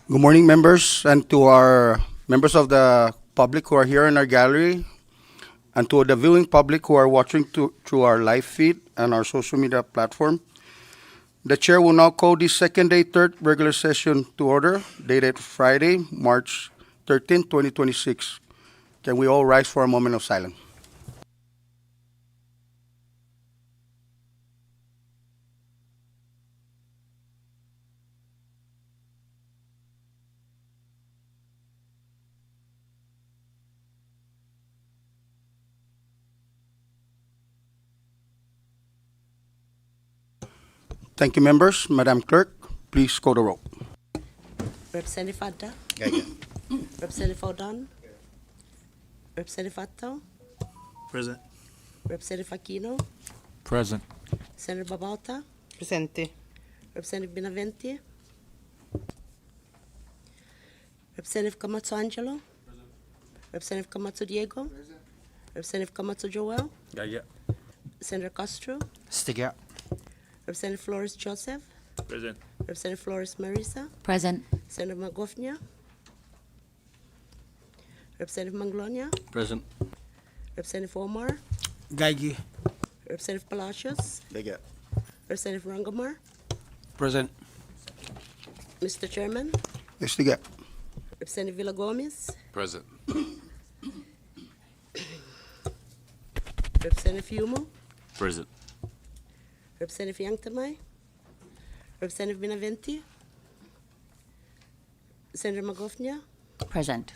Good morning, members, and to our members of the public who are here in our gallery, and to the viewing public who are watching through our live feed and our social media platform. The chair will now call the second day, third regular session to order, dated Friday, March 13, 2026. Can we all rise for a moment of silence? Thank you, members. Madam Clerk, please call the roll. Representative Adda, Geiger. Representative O'Don, Representative Atto, Present. Representative Aquino, Present. Senator Babauta, Presente. Representative Benavente, Representative Camacho Angelo, Representative Camacho Diego, Representative Camacho Joel, Geiger. Senator Castro, Stiger. Representative Flores Joseph, Present. Representative Flores Marisa, Present. Senator Magofnia, Representative Manglonia, Present. Representative Omar, Geiger. Representative Palacios, Geiger. Representative Rangamar, Present. Mr. Chairman, Stiger. Representative Villa Gomez, Present. Representative Fumo, Present. Representative Yangtamai, Representative Benavente, Senator Magofnia, Present.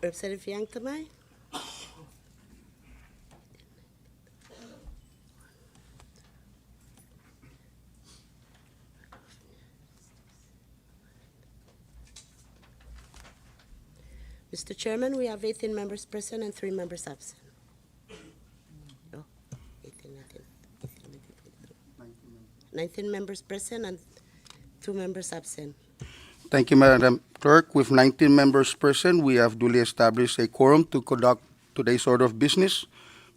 Representative Yangtamai, Mr. Chairman, we have 18 members present and 3 members absent. No, 18, 19 members present and 2 members absent. Thank you, Madam Clerk. With 19 members present, we have duly established a quorum to conduct today's order of business.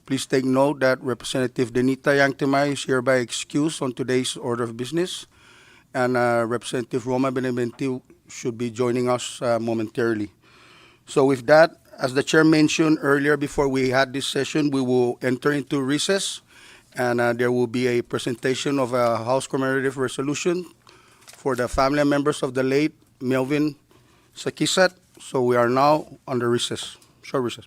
Please take note that Representative Denita Yangtemay is hereby excused on today's order of business, and Representative Roma Benavente should be joining us momentarily. So with that, as the chair mentioned earlier before we had this session, we will enter into recess, and there will be a presentation of a House commemorative resolution for the family and members of the late Melvin Sakisat. So we are now under recess, short recess.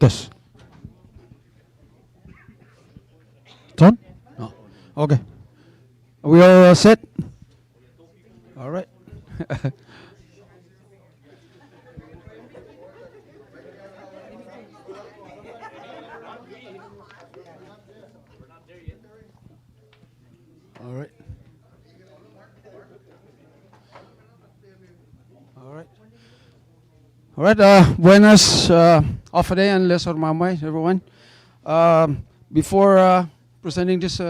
Test. It's on? No. Okay. Are we all set? All right. All right. All right. All right. Buenas, Ofade and Lesor Mamay, everyone. Before presenting this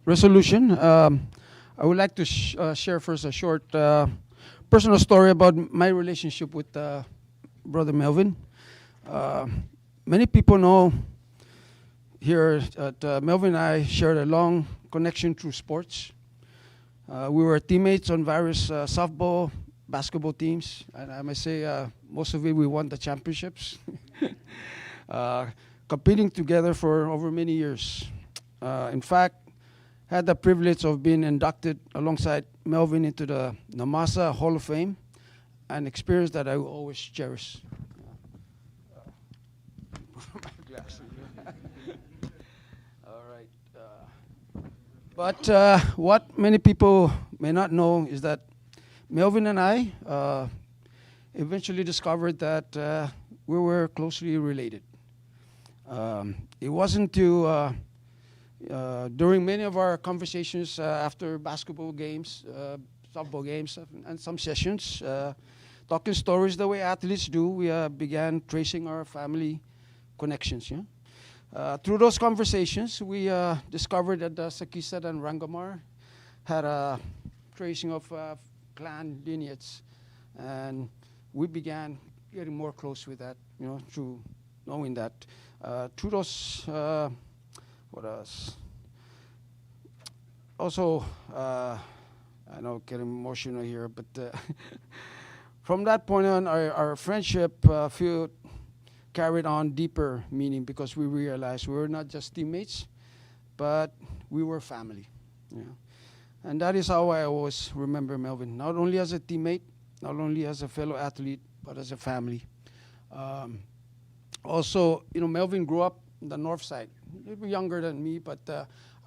resolution, I would like to share first a short personal story about my relationship with Brother Melvin. Many people know here that Melvin and I shared a long connection through sports. We were teammates on various softball, basketball teams, and I must say most of it we won the championships. Competing together for over many years. In fact, had the privilege of being inducted alongside Melvin into the Namasa Hall of Fame, an experience that I will always cherish. All right. But what many people may not know is that Melvin and I eventually discovered that we were closely related. It wasn't until during many of our conversations after basketball games, softball games, and some sessions, talking stories the way athletes do, we began tracing our family connections. Yeah? Through those conversations, we discovered that Sakisat and Rangamar had a tracing of clan lineage, and we began getting more close with that, through knowing that. Through those, what else? Also, I know getting emotional here, but from that point on, our friendship carried on deeper meaning because we realized we were not just teammates, but we were family. And that is how I always remember Melvin, not only as a teammate, not only as a fellow athlete, but as a family. Also, Melvin grew up in the north side, a little bit younger than me, but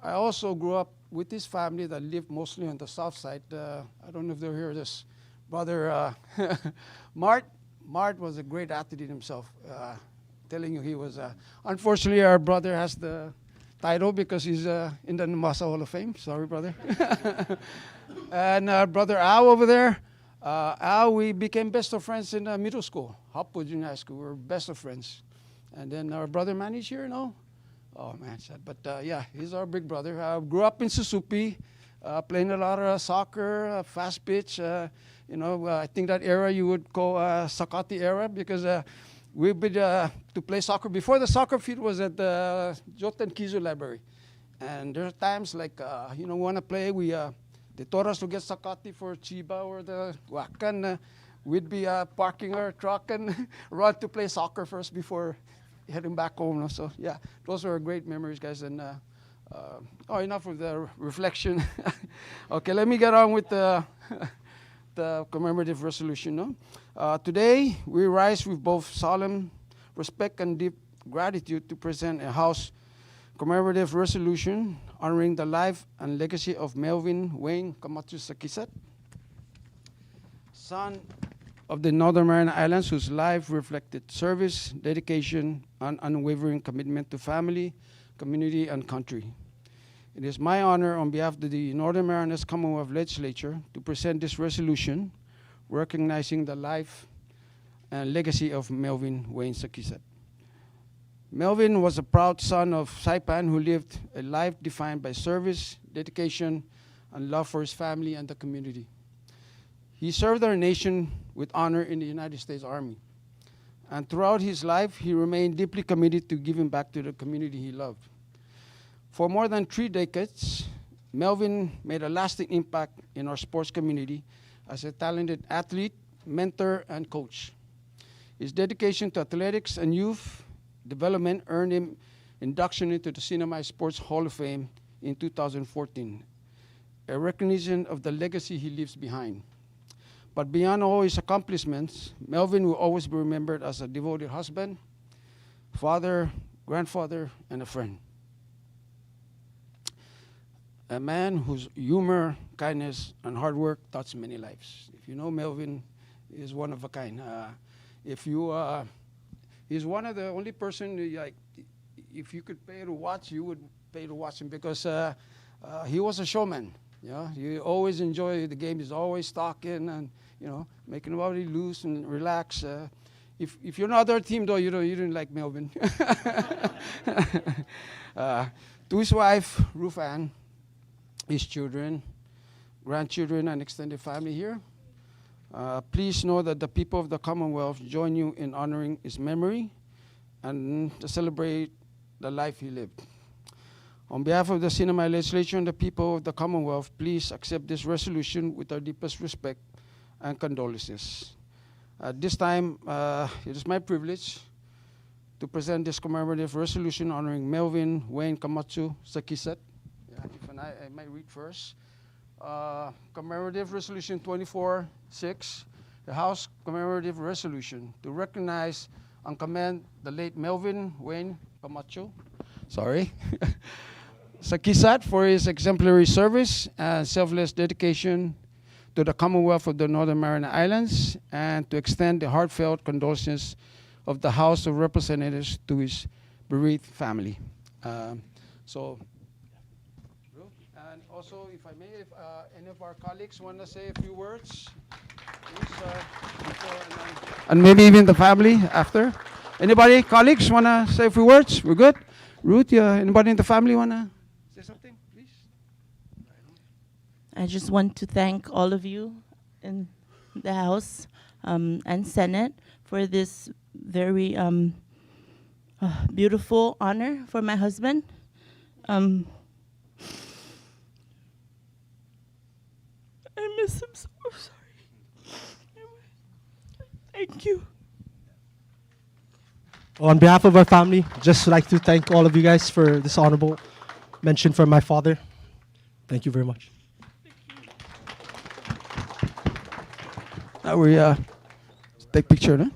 I also grew up with his family that lived mostly on the south side. I don't know if they'll hear this. Brother Mart was a great athlete himself. Telling you he was, unfortunately our brother has the title because he's in the Namasa Hall of Fame. Sorry, brother. And our brother Al over there, Al, we became best of friends in middle school, Hopwood Junior High School. We were best of friends. And then our brother Manny's here, no? Oh, man, sad. But yeah, he's our big brother. Grew up in Susupi, playing a lot of soccer, fast pitch. I think that era you would call Sakati era because we've been to play soccer before the soccer field was at the Joten Kizu Library. And there are times like, we want to play, they taught us to get Sakati for Chiba or the Wakan. We'd be parking our truck and run to play soccer first before heading back home. So yeah, those were great memories, guys. And enough of the reflection. Okay, let me get on with the commemorative resolution. Today, we rise with both solemn respect and deep gratitude to present a House commemorative resolution honoring the life and legacy of Melvin Wayne Kamatsu Sakisat, son of the Northern Mariana Islands, whose life reflected service, dedication, and unwavering commitment to family, community, and country. It is my honor on behalf of the Northern Marianas Commonwealth Legislature to present this resolution recognizing the life and legacy of Melvin Wayne Sakisat. Melvin was a proud son of Saipan who lived a life defined by service, dedication, and love for his family and the community. He served our nation with honor in the United States Army. And throughout his life, he remained deeply committed to giving back to the community he loved. For more than 3 decades, Melvin made a lasting impact in our sports community as a talented athlete, mentor, and coach. His dedication to athletics and youth development earned him induction into the Sinamay Sports Hall of Fame in 2014, a recognition of the legacy he leaves behind. But beyond all his accomplishments, Melvin will always be remembered as a devoted husband, father, grandfather, and a friend. A man whose humor, kindness, and hard work touched many lives. If you know Melvin, he is one of a kind. He's one of the only person who, like, if you could pay to watch, you would pay to watch him because he was a showman. Yeah, you always enjoy the game. He's always talking and making everybody loose and relax. If you're not our team though, you didn't like Melvin. To his wife, Ruth Ann, his children, grandchildren, and extended family here. Please know that the people of the Commonwealth join you in honoring his memory and to celebrate the life he lived. On behalf of the Sinamay legislature and the people of the Commonwealth, please accept this resolution with our deepest respect and condolences. At this time, it is my privilege to present this commemorative resolution honoring Melvin Wayne Camacho Sakisat. I might read first. Commemorative Resolution 24-6, the House Commemorative Resolution to recognize and commend the late Melvin Wayne Camacho, Sakisat for his exemplary service and selfless dedication to the Commonwealth of the Northern Mariana Islands, and to extend the heartfelt condolences of the House of Representatives to his bereaved family. And also, if I may, if any of our colleagues want to say a few words, please, and maybe even the family after. Anybody, colleagues, want to say a few words? We're good? Ruth, anybody in the family want to say something, please? I just want to thank all of you in the House and Senate for this very beautiful honor for my husband. I miss him so sorry. Thank you. On behalf of our family, just like to thank all of you guys for this honorable mention from my father. Thank you very much. Now we take picture, no?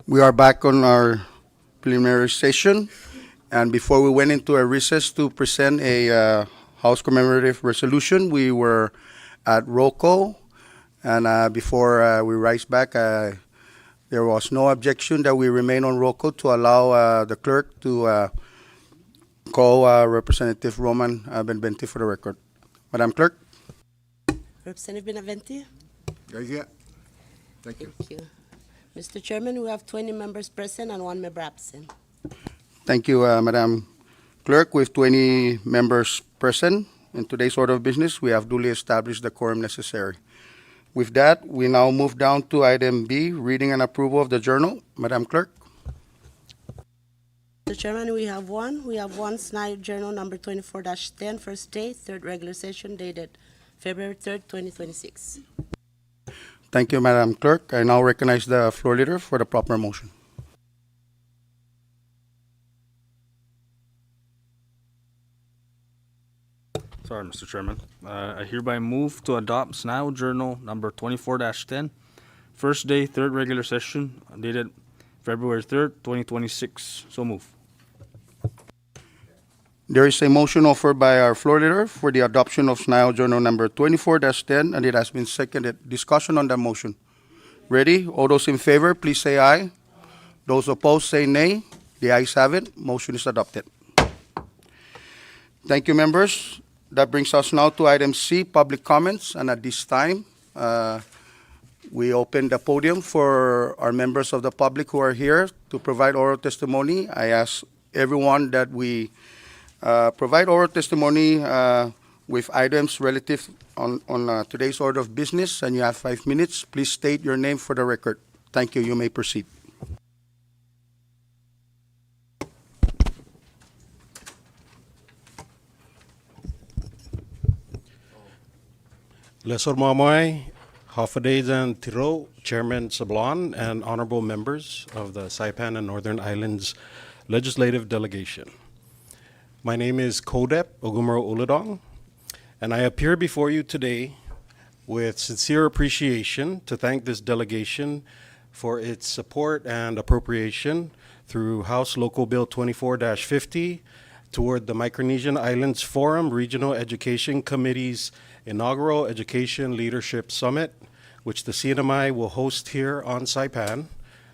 We are back on our preliminary session, and before we went into a recess to present a House commemorative resolution, we were at roll call, and before we rise back, there was no objection that we remain on roll call to allow the clerk to call Representative Roman Benventi for the record. Madam Clerk? Representative Benavente? Very good. Thank you. Thank you. Mr. Chairman, we have 20 members present and 1 member absent. Thank you, Madam Clerk. With 20 members present in today's order of business, we have duly established the quorum necessary. With that, we now move down to item B, reading and approval of the journal. Madam Clerk? Mr. Chairman, we have one. We have one SNILD Journal number 24-10, first day, third regular session dated February 3rd, 2026. Thank you, Madam Clerk. I now recognize the floor leader for the proper motion. Sorry, Mr. Chairman. I hereby move to adopt SNILD Journal number 24-10, first day, third regular session, dated February 3rd, 2026. So move. There is a motion offered by our floor leader for the adoption of SNILD Journal number 24-10, and it has been seconded. Discussion on the motion. Ready? All those in favor, please say aye. Those opposed, say nay. The ayes have it. Motion is adopted. Thank you, members. That brings us now to item C, public comments, and at this time, we open the podium for our members of the public who are here to provide oral testimony. I ask everyone that we provide oral testimony with items relative on today's order of business, and you have 5 minutes. Please state your name for the record. Thank you. You may proceed. Lesor Mamoy, Hafadedan Tiro, Chairman Sablon, and honorable members of the Saipan and Northern Islands Legislative Delegation. My name is Kodep Ogumaro Uladong, and I appear before you today with sincere appreciation to thank this delegation for its support and appropriation through House Local Bill 24-50 toward the Micronesian Islands Forum Regional Education Committee's inaugural Education Leadership Summit, which the CNMI will host here on Saipan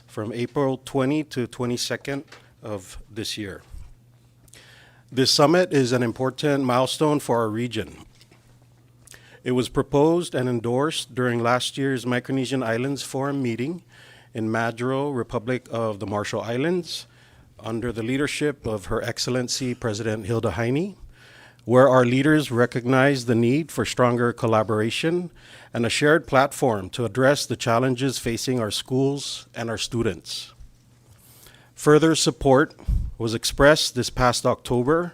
from April 20 to 22nd of this year. This summit is an important milestone for our region. It was proposed and endorsed during last year's Micronesian Islands Forum meeting in Majuro, Republic of the Marshall Islands, under the leadership of Her Excellency President Hilda Heine, where our leaders recognized the need for stronger collaboration and a shared platform to address the challenges facing our schools and our students. Further support was expressed this past October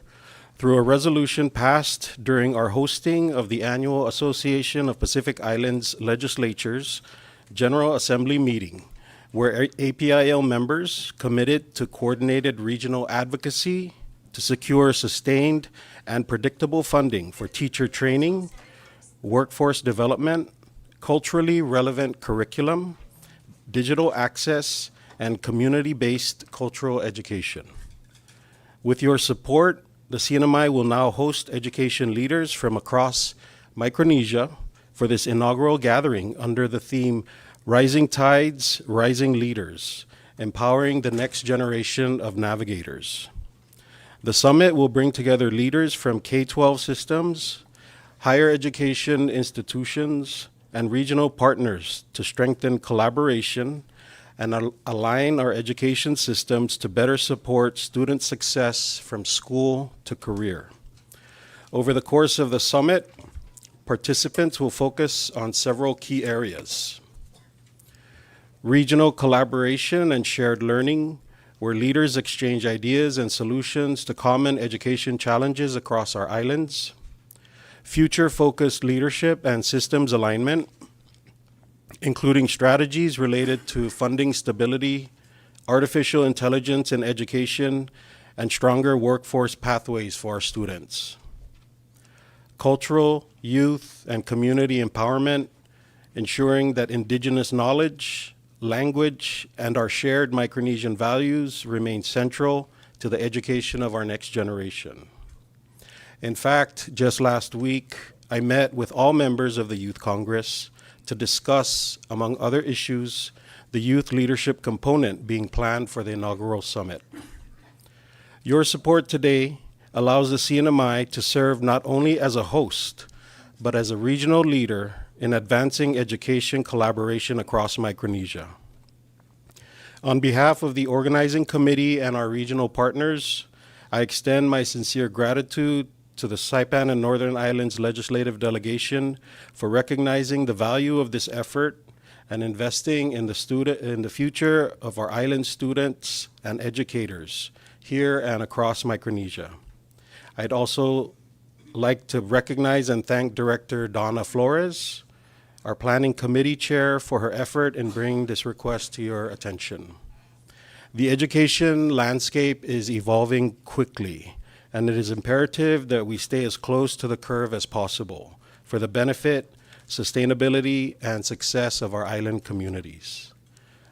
through a resolution passed during our hosting of the annual Association of Pacific Islands Legislatures General Assembly meeting, where APIL members committed to coordinated regional advocacy to secure sustained and predictable funding for teacher training, workforce development, culturally relevant curriculum, digital access, and community-based cultural education. With your support, the CNMI will now host education leaders from across Micronesia for this inaugural gathering under the theme Rising Tides, Rising Leaders, Empowering the Next Generation of Navigators. The summit will bring together leaders from K-12 systems, higher education institutions, and regional partners to strengthen collaboration and align our education systems to better support student success from school to career. Over the course of the summit, participants will focus on several key areas: regional collaboration and shared learning, where leaders exchange ideas and solutions to common education challenges across our islands; future-focused leadership and systems alignment, including strategies related to funding stability, artificial intelligence in education, and stronger workforce pathways for our students; cultural, youth, and community empowerment, ensuring that indigenous knowledge, language, and our shared Micronesian values remain central to the education of our next generation. In fact, just last week, I met with all members of the Youth Congress to discuss, among other issues, the youth leadership component being planned for the inaugural summit. Your support today allows the CNMI to serve not only as a host, but as a regional leader in advancing education collaboration across Micronesia. On behalf of the organizing committee and our regional partners, I extend my sincere gratitude to the Saipan and Northern Islands Legislative Delegation for recognizing the value of this effort and investing in the future of our island students and educators here and across Micronesia. I'd also like to recognize and thank Director Donna Flores, our Planning Committee Chair, for her effort in bringing this request to your attention. The education landscape is evolving quickly, and it is imperative that we stay as close to the curve as possible for the benefit, sustainability, and success of our island communities.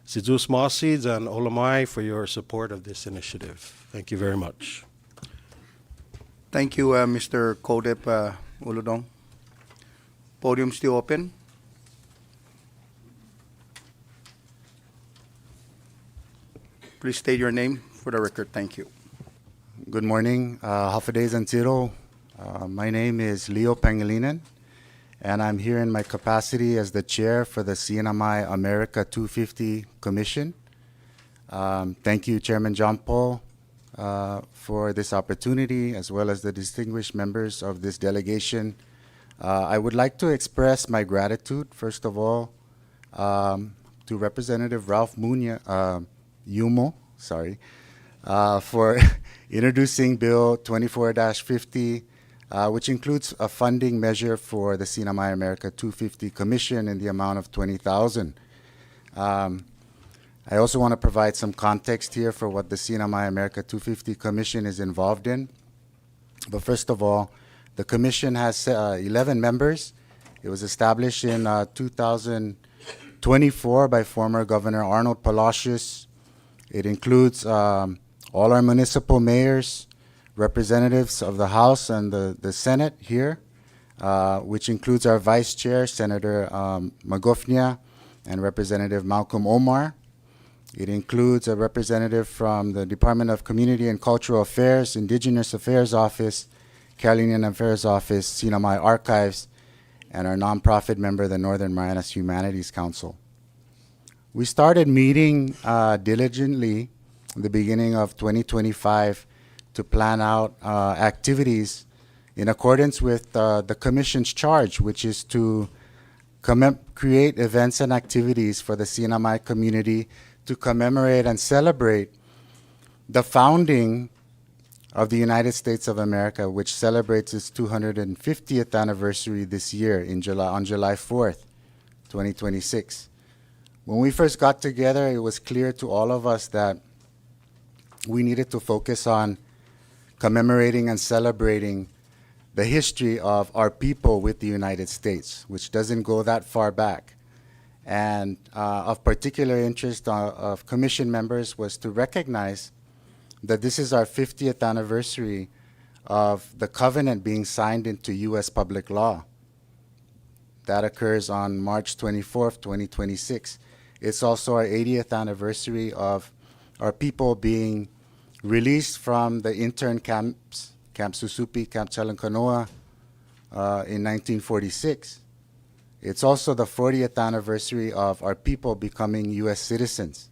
Sidus Masids and Olamai for your support of this initiative. Thank you very much. Thank you, Mr. Kodep Uludong. Podium still open. Please state your name for the record. Thank you. Good morning, Hafadeys and Tiro. My name is Leo Pangilinan, and I'm here in my capacity as the chair for the CNMI America 250 Commission. Thank you, Chairman John Paul, for this opportunity, as well as the distinguished members of this delegation. I would like to express my gratitude, first of all, to Representative Ralph Yumo, for introducing Bill 24-50, which includes a funding measure for the CNMI America 250 Commission in the amount of $20,000. I also want to provide some context here for what the CNMI America 250 Commission is involved in. But first of all, the Commission has 11 members. It was established in 2024 by former Governor Arnold Palacios. It includes all our municipal mayors, representatives of the House and the Senate here, which includes our Vice Chair, Senator Magofnia, and Representative Malcolm Omar. It includes a representative from the Department of Community and Cultural Affairs, Indigenous Affairs Office, Carolinian Affairs Office, CNMI Archives, and our nonprofit member, the Northern Marianas Humanities Council. We started meeting diligently in the beginning of 2025 to plan out activities in accordance with the Commission's charge, which is to create events and activities for the CNMI community to commemorate and celebrate the founding of the United States of America, which celebrates its 250th anniversary this year on July 4th, 2026. When we first got together, it was clear to all of us that we needed to focus on commemorating and celebrating the history of our people with the United States, which doesn't go that far back. And of particular interest of Commission members was to recognize that this is our 50th anniversary of the covenant being signed into U.S. public law. That occurs on March 24th, 2026. It's also our 80th anniversary of our people being released from the intern camps, Camp Susupi, Camp Chalankanoa, in 1946. It's also the 40th anniversary of our people becoming U.S. citizens,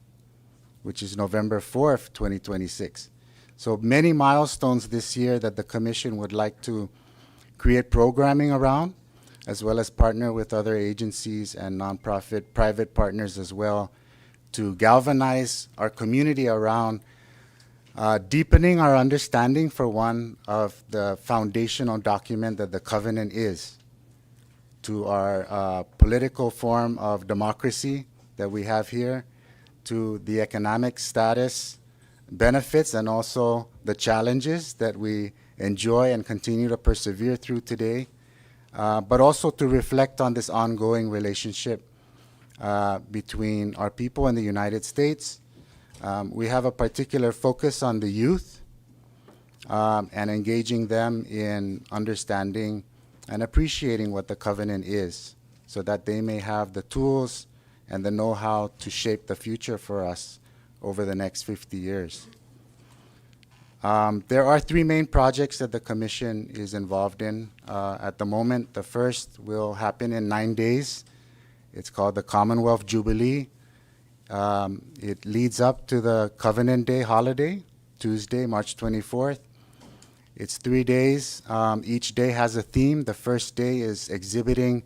which is November 4th, 2026. So many milestones this year that the Commission would like to create programming around, as well as partner with other agencies and nonprofit private partners as well to galvanize our community around deepening our understanding, for one, of the foundational document that the covenant is to our political form of democracy that we have here, to the economic status, benefits, and also the challenges that we enjoy and continue to persevere through today, but also to reflect on this ongoing relationship between our people and the United States. We have a particular focus on the youth and engaging them in understanding and appreciating what the covenant is, so that they may have the tools and the know-how to shape the future for us over the next 50 years. There are three main projects that the Commission is involved in at the moment. The first will happen in 9 days. It's called the Commonwealth Jubilee. It leads up to the Covenant Day holiday, Tuesday, March 24th. It's 3 days. Each day has a theme. The first day is exhibiting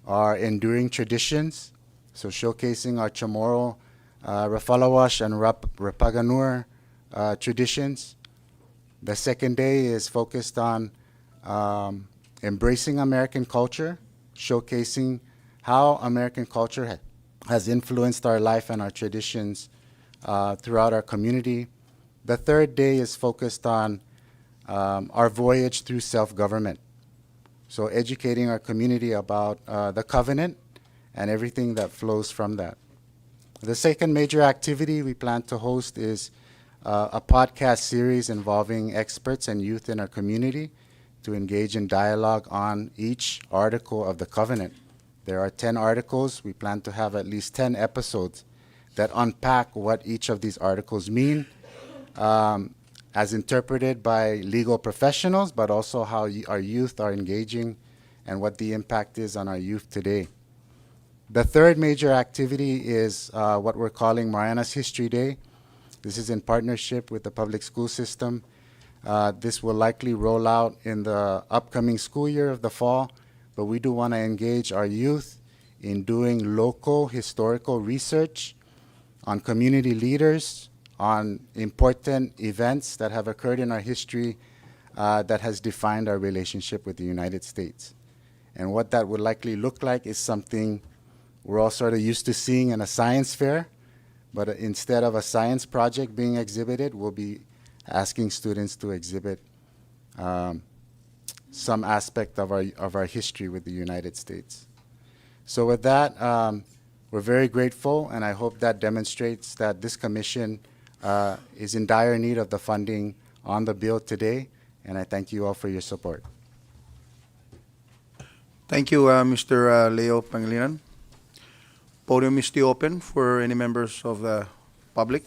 our enduring traditions, so showcasing our Chamorro, Rafalawash, and Rapaganur traditions. The second day is focused on embracing American culture, showcasing how American culture has influenced our life and our traditions throughout our community. The third day is focused on our voyage through self-government. So educating our community about the covenant and everything that flows from that. The second major activity we plan to host is a podcast series involving experts and youth in our community to engage in dialogue on each article of the covenant. There are 10 articles. We plan to have at least 10 episodes that unpack what each of these articles mean, as interpreted by legal professionals, but also how our youth are engaging and what the impact is on our youth today. The third major activity is what we're calling Mariana's History Day. This is in partnership with the public school system. This will likely roll out in the upcoming school year of the fall, but we do want to engage our youth in doing local historical research on community leaders, on important events that have occurred in our history that has defined our relationship with the United States. And what that would likely look like is something we're all sort of used to seeing in a science fair, but instead of a science project being exhibited, we'll be asking students to exhibit some aspect of our history with the United States. So with that, we're very grateful, and I hope that demonstrates that this commission is in dire need of the funding on the bill today, and I thank you all for your support. Thank you, Mr. Leo Pangilinan. Podium is still open for any members of the public.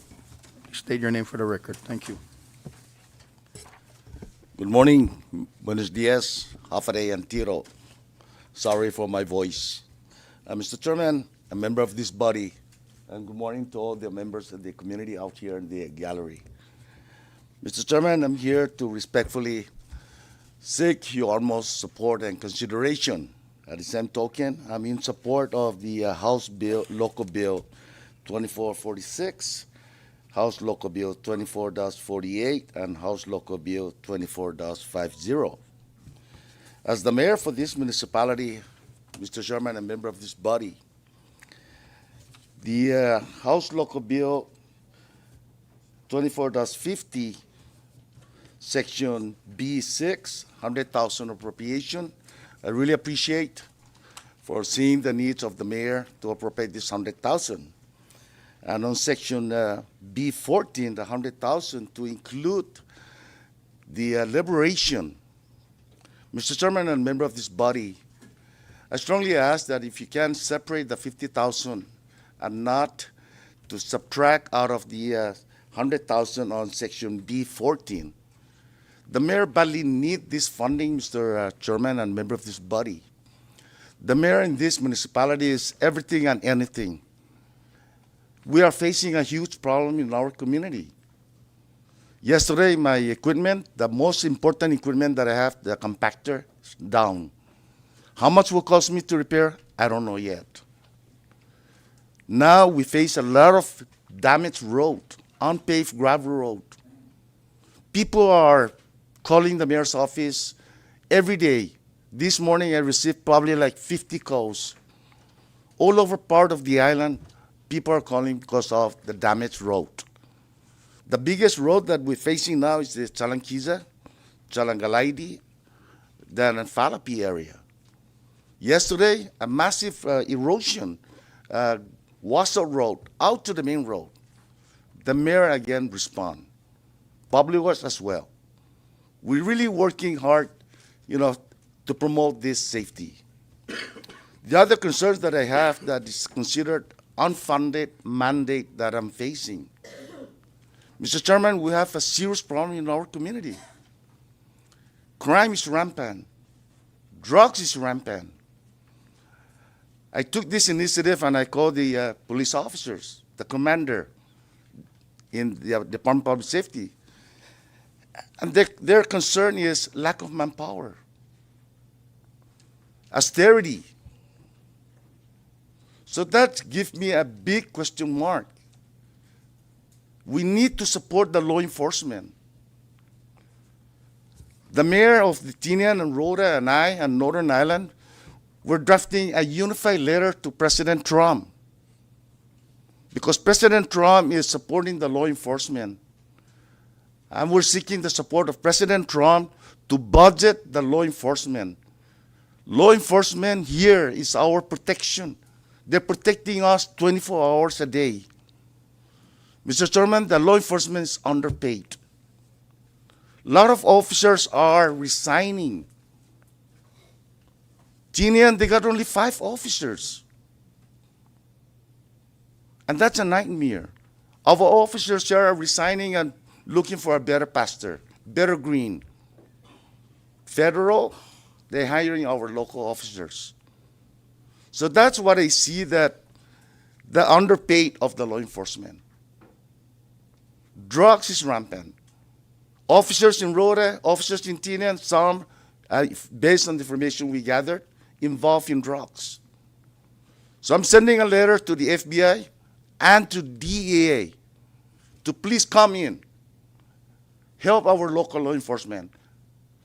State your name for the record. Thank you. Good morning, buenos dias, Hafare and Tiro. Sorry for my voice. Mr. Chairman, a member of this body, and good morning to all the members of the community out here in the gallery. Mr. Chairman, I'm here to respectfully seek your utmost support and consideration. At the same token, I'm in support of the House Bill, Local Bill 2446, House Local Bill 24-48, and House Local Bill 24-50. As the mayor for this municipality, Mr. Chairman, a member of this body, the House Local Bill 24-50, Section B6, 100,000 appropriation. I really appreciate for seeing the needs of the mayor to appropriate this 100,000. And on Section B14, the 100,000 to include the liberation. Mr. Chairman and member of this body, I strongly ask that if you can separate the 50,000 and not to subtract out of the 100,000 on Section B14. The mayor badly need this funding, Mr. Chairman and member of this body. The mayor in this municipality is everything and anything. We are facing a huge problem in our community. Yesterday, my equipment, the most important equipment that I have, the compactor, is down. How much will cost me to repair? I don't know yet. Now we face a lot of damaged road, unpaved gravel road. People are calling the mayor's office every day. This morning I received probably like 50 calls. All over part of the island, people are calling because of the damaged road. The biggest road that we're facing now is the Chalanquiza, Chalangalaidi, then Falapi area. Yesterday, a massive erosion Wassaw Road, out to the main road. The mayor again respond. Public Works as well. We're really working hard, to promote this safety. The other concerns that I have that is considered unfunded mandate that I'm facing. Mr. Chairman, we have a serious problem in our community. Crime is rampant. Drugs is rampant. I took this initiative and I called the police officers, the commander in the Department of Public Safety. And their concern is lack of manpower, austerity. So that gives me a big question mark. We need to support the law enforcement. The mayor of the Tinian and Rhoda and I and Northern Ireland were drafting a unified letter to President Trump because President Trump is supporting the law enforcement. And we're seeking the support of President Trump to budget the law enforcement. Law enforcement here is our protection. They're protecting us 24 hours a day. Mr. Chairman, the law enforcement is underpaid. A lot of officers are resigning. Tinian, they got only 5 officers. And that's a nightmare. Our officers here are resigning and looking for a better pasture, better green. Federal, they're hiring our local officers. So that's what I see, that the underpaid of the law enforcement. Drugs is rampant. Officers in Rhoda, officers in Tinian, some, based on the information we gathered, involved in drugs. So I'm sending a letter to the FBI and to DEA to please come in, help our local law enforcement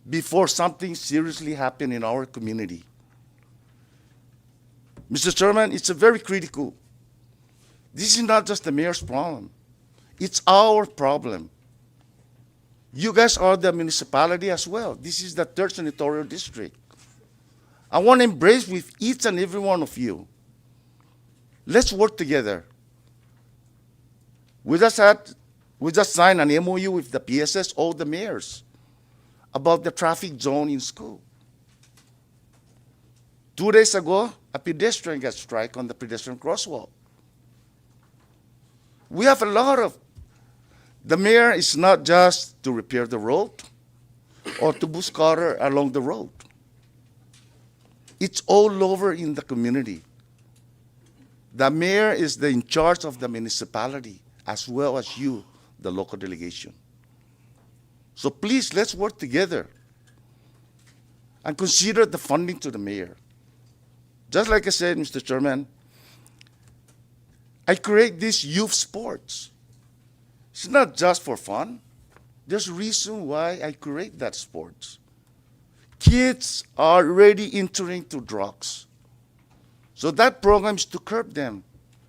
before something seriously happens in our community. Mr. Chairman, it's a very critical. This is not just the mayor's problem. It's our problem. You guys are the municipality as well. This is the 3rd senatorial district. I want to embrace with each and every one of you. Let's work together. We just signed an MOU with the PSS, all the mayors, about the traffic zone in school. 2 days ago, a pedestrian got struck on the pedestrian crosswalk. We have a lot of. The mayor is not just to repair the road or to boost car along the road. It's all over in the community. The mayor is in charge of the municipality as well as you, the local delegation. So please, let's work together and consider the funding to the mayor. Just like I said, Mr. Chairman, I create these youth sports. It's not just for fun. There's a reason why I create that sports. Kids are already entering to drugs. So that program is to curb them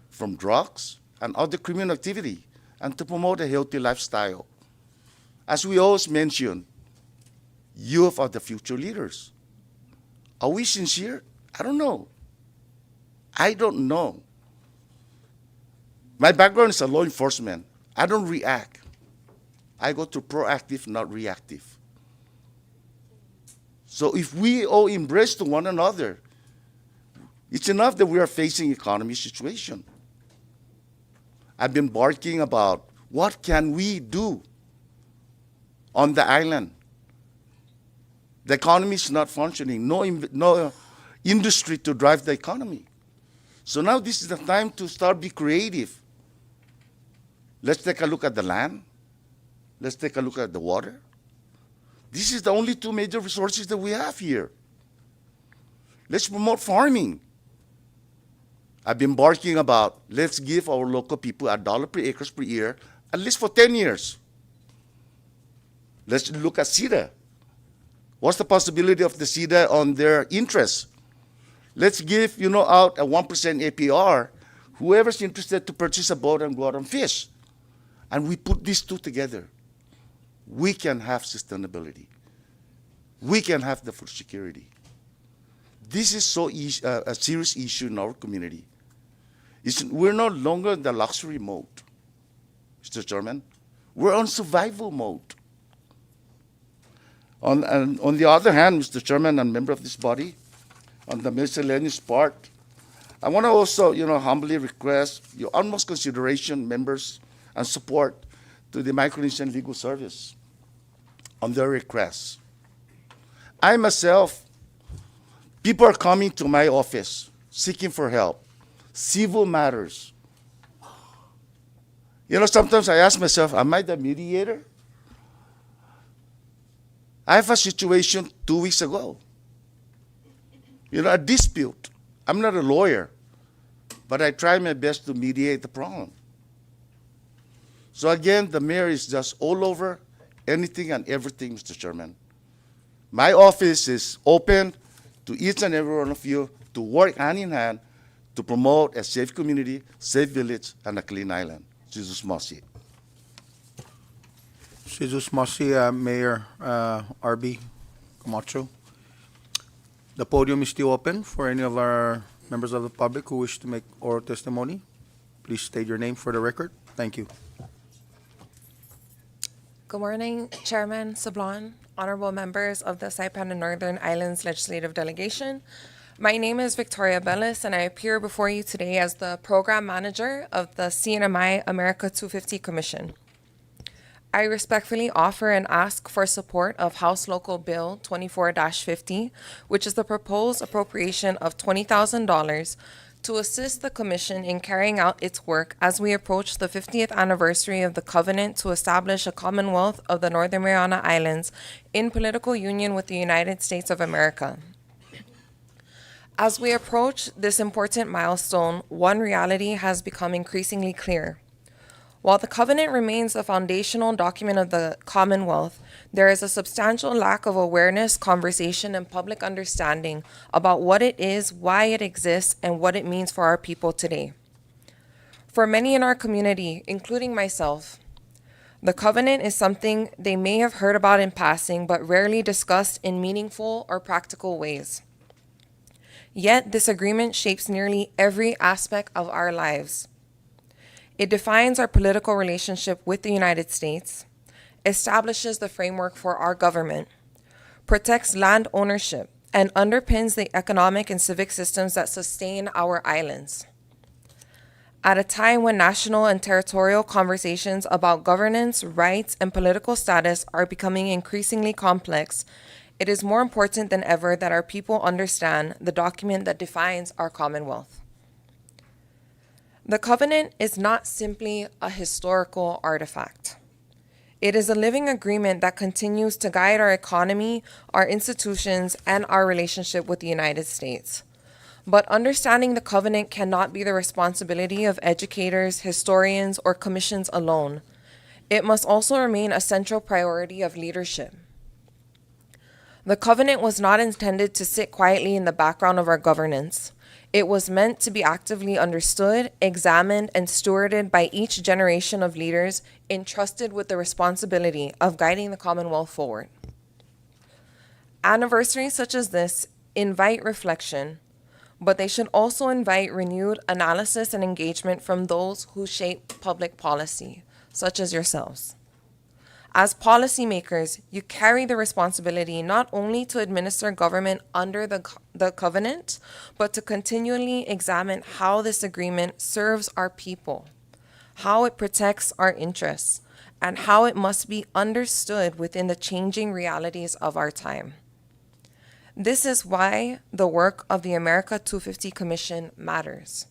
from drugs and other criminal activity and to promote a healthy lifestyle. As we always mention, youth are the future leaders. Are we sincere? I don't know. I don't know. My background is a law enforcement. I don't react. I go to proactive, not reactive. So if we all embrace to one another, it's enough that we are facing economy situation. I've been barking about what can we do on the island. The economy is not functioning. No industry to drive the economy. So now this is the time to start be creative. Let's take a look at the land. Let's take a look at the water. This is the only 2 major resources that we have here. Let's promote farming. I've been barking about let's give our local people $1 per acre per year, at least for 10 years. Let's look at CEDA. What's the possibility of the CEDA on their interest? Let's give, out a 1% APR, whoever's interested to purchase a boat and go out and fish. And we put these 2 together. We can have sustainability. We can have the food security. This is a serious issue in our community. We're no longer in the luxury mode, Mr. Chairman. We're on survival mode. On the other hand, Mr. Chairman and member of this body, on the miscellaneous part, I want to also, humbly request your utmost consideration, members, and support to the Micronesian Legal Service on their requests. I myself, people are coming to my office seeking for help, civil matters. Sometimes I ask myself, am I the mediator? I have a situation 2 weeks ago. A dispute. I'm not a lawyer, but I try my best to mediate the problem. So again, the mayor is just all over anything and everything, Mr. Chairman. My office is open to each and every one of you to work hand in hand to promote a safe community, safe village, and a clean island. Jesus Mosi. Jesus Mosi, Mayor RB Camacho. The podium is still open for any of our members of the public who wish to make oral testimony. Please state your name for the record. Thank you. Good morning, Chairman Sablon, honorable members of the Saipan and Northern Islands Legislative Delegation. My name is Victoria Bellis, and I appear before you today as the Program Manager of the CNMI America 250 Commission. I respectfully offer and ask for support of House Local Bill 24-50, which is the proposed appropriation of $20,000 to assist the Commission in carrying out its work as we approach the 50th anniversary of the covenant to establish a Commonwealth of the Northern Mariana Islands in political union with the United States of America. As we approach this important milestone, one reality has become increasingly clear. While the covenant remains the foundational document of the Commonwealth, there is a substantial lack of awareness, conversation, and public understanding about what it is, why it exists, and what it means for our people today. For many in our community, including myself, the covenant is something they may have heard about in passing, but rarely discussed in meaningful or practical ways. Yet, this agreement shapes nearly every aspect of our lives. It defines our political relationship with the United States, establishes the framework for our government, protects land ownership, and underpins the economic and civic systems that sustain our islands. At a time when national and territorial conversations about governance, rights, and political status are becoming increasingly complex, it is more important than ever that our people understand the document that defines our Commonwealth. The covenant is not simply a historical artifact. It is a living agreement that continues to guide our economy, our institutions, and our relationship with the United States. But understanding the covenant cannot be the responsibility of educators, historians, or commissions alone. It must also remain a central priority of leadership. The covenant was not intended to sit quietly in the background of our governance. It was meant to be actively understood, examined, and stewarded by each generation of leaders entrusted with the responsibility of guiding the Commonwealth forward. Anniversaries such as this invite reflection, but they should also invite renewed analysis and engagement from those who shape public policy, such as yourselves. As policymakers, you carry the responsibility not only to administer government under the covenant, but to continually examine how this agreement serves our people, how it protects our interests, and how it must be understood within the changing realities of our time. This is why the work of the America 250 Commission matters.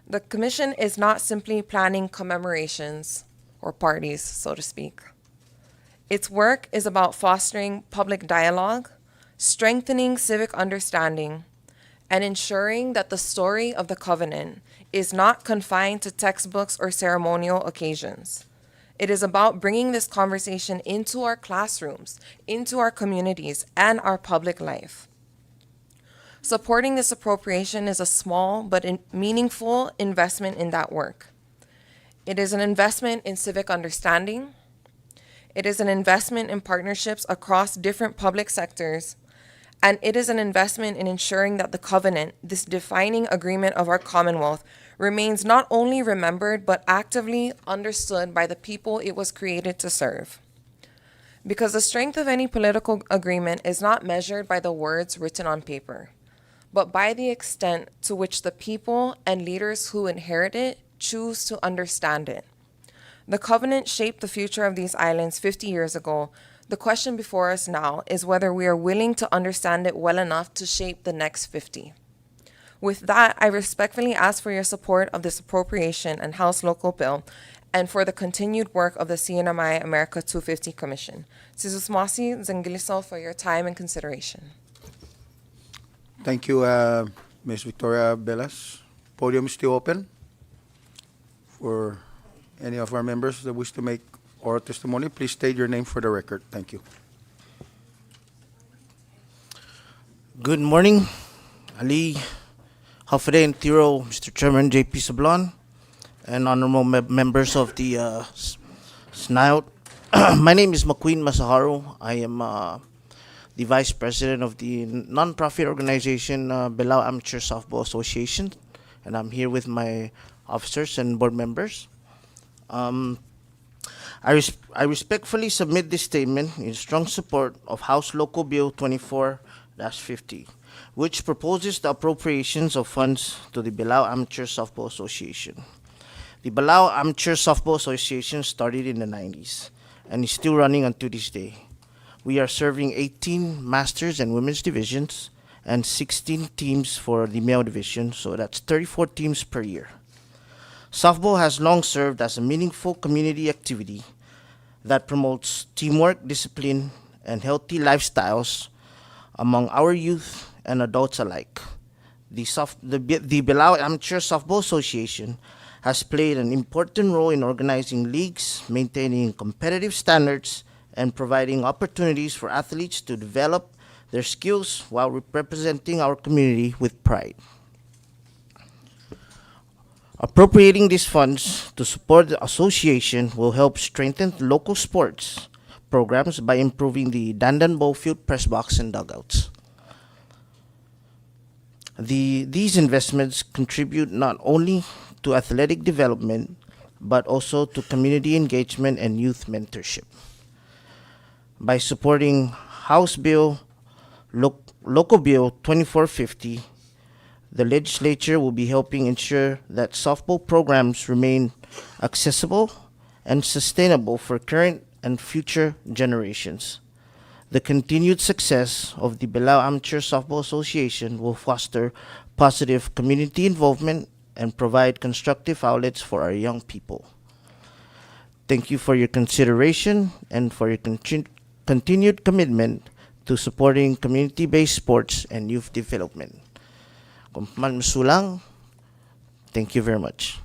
The Commission is not simply planning commemorations or parties, so to speak. Its work is about fostering public dialogue, strengthening civic understanding, and ensuring that the story of the covenant is not confined to textbooks or ceremonial occasions. It is about bringing this conversation into our classrooms, into our communities, and our public life. Supporting this appropriation is a small but meaningful investment in that work. It is an investment in civic understanding. It is an investment in partnerships across different public sectors. And it is an investment in ensuring that the covenant, this defining agreement of our Commonwealth, remains not only remembered but actively understood by the people it was created to serve. Because the strength of any political agreement is not measured by the words written on paper, but by the extent to which the people and leaders who inherit it choose to understand it. The covenant shaped the future of these islands 50 years ago. The question before us now is whether we are willing to understand it well enough to shape the next 50. With that, I respectfully ask for your support of this appropriation and House Local Bill and for the continued work of the CNMI America 250 Commission. Sizusmasi Zangiliso for your time and consideration. Thank you, Ms. Victoria Belas. Podium is still open for any of our members that wish to make oral testimony. Please state your name for the record. Thank you. Good morning, Ali, Hafade and Tiro, Mr. Chairman JP Sablon, and honorable members of the SNILD. My name is McQueen Masaharu. I am the Vice President of the nonprofit organization Bilao Amateur Softball Association, and I'm here with my officers and board members. I respectfully submit this statement in strong support of House Local Bill 24-50, which proposes the appropriations of funds to the Bilao Amateur Softball Association. The Bilao Amateur Softball Association started in the 90s and is still running until this day. We are serving 18 masters and women's divisions and 16 teams for the male division, so that's 34 teams per year. Softball has long served as a meaningful community activity that promotes teamwork, discipline, and healthy lifestyles among our youth and adults alike. The Bilao Amateur Softball Association has played an important role in organizing leagues, maintaining competitive standards, and providing opportunities for athletes to develop their skills while representing our community with pride. Appropriating these funds to support the association will help strengthen local sports programs by improving the Dandan Bowfield press box and dugouts. These investments contribute not only to athletic development, but also to community engagement and youth mentorship. By supporting House Bill, Local Bill 2450, the legislature will be helping ensure that softball programs remain accessible and sustainable for current and future generations. The continued success of the Bilao Amateur Softball Association will foster positive community involvement and provide constructive outlets for our young people. Thank you for your consideration and for your continued commitment to supporting community-based sports and youth development. Kumpman Masulang, thank you very much.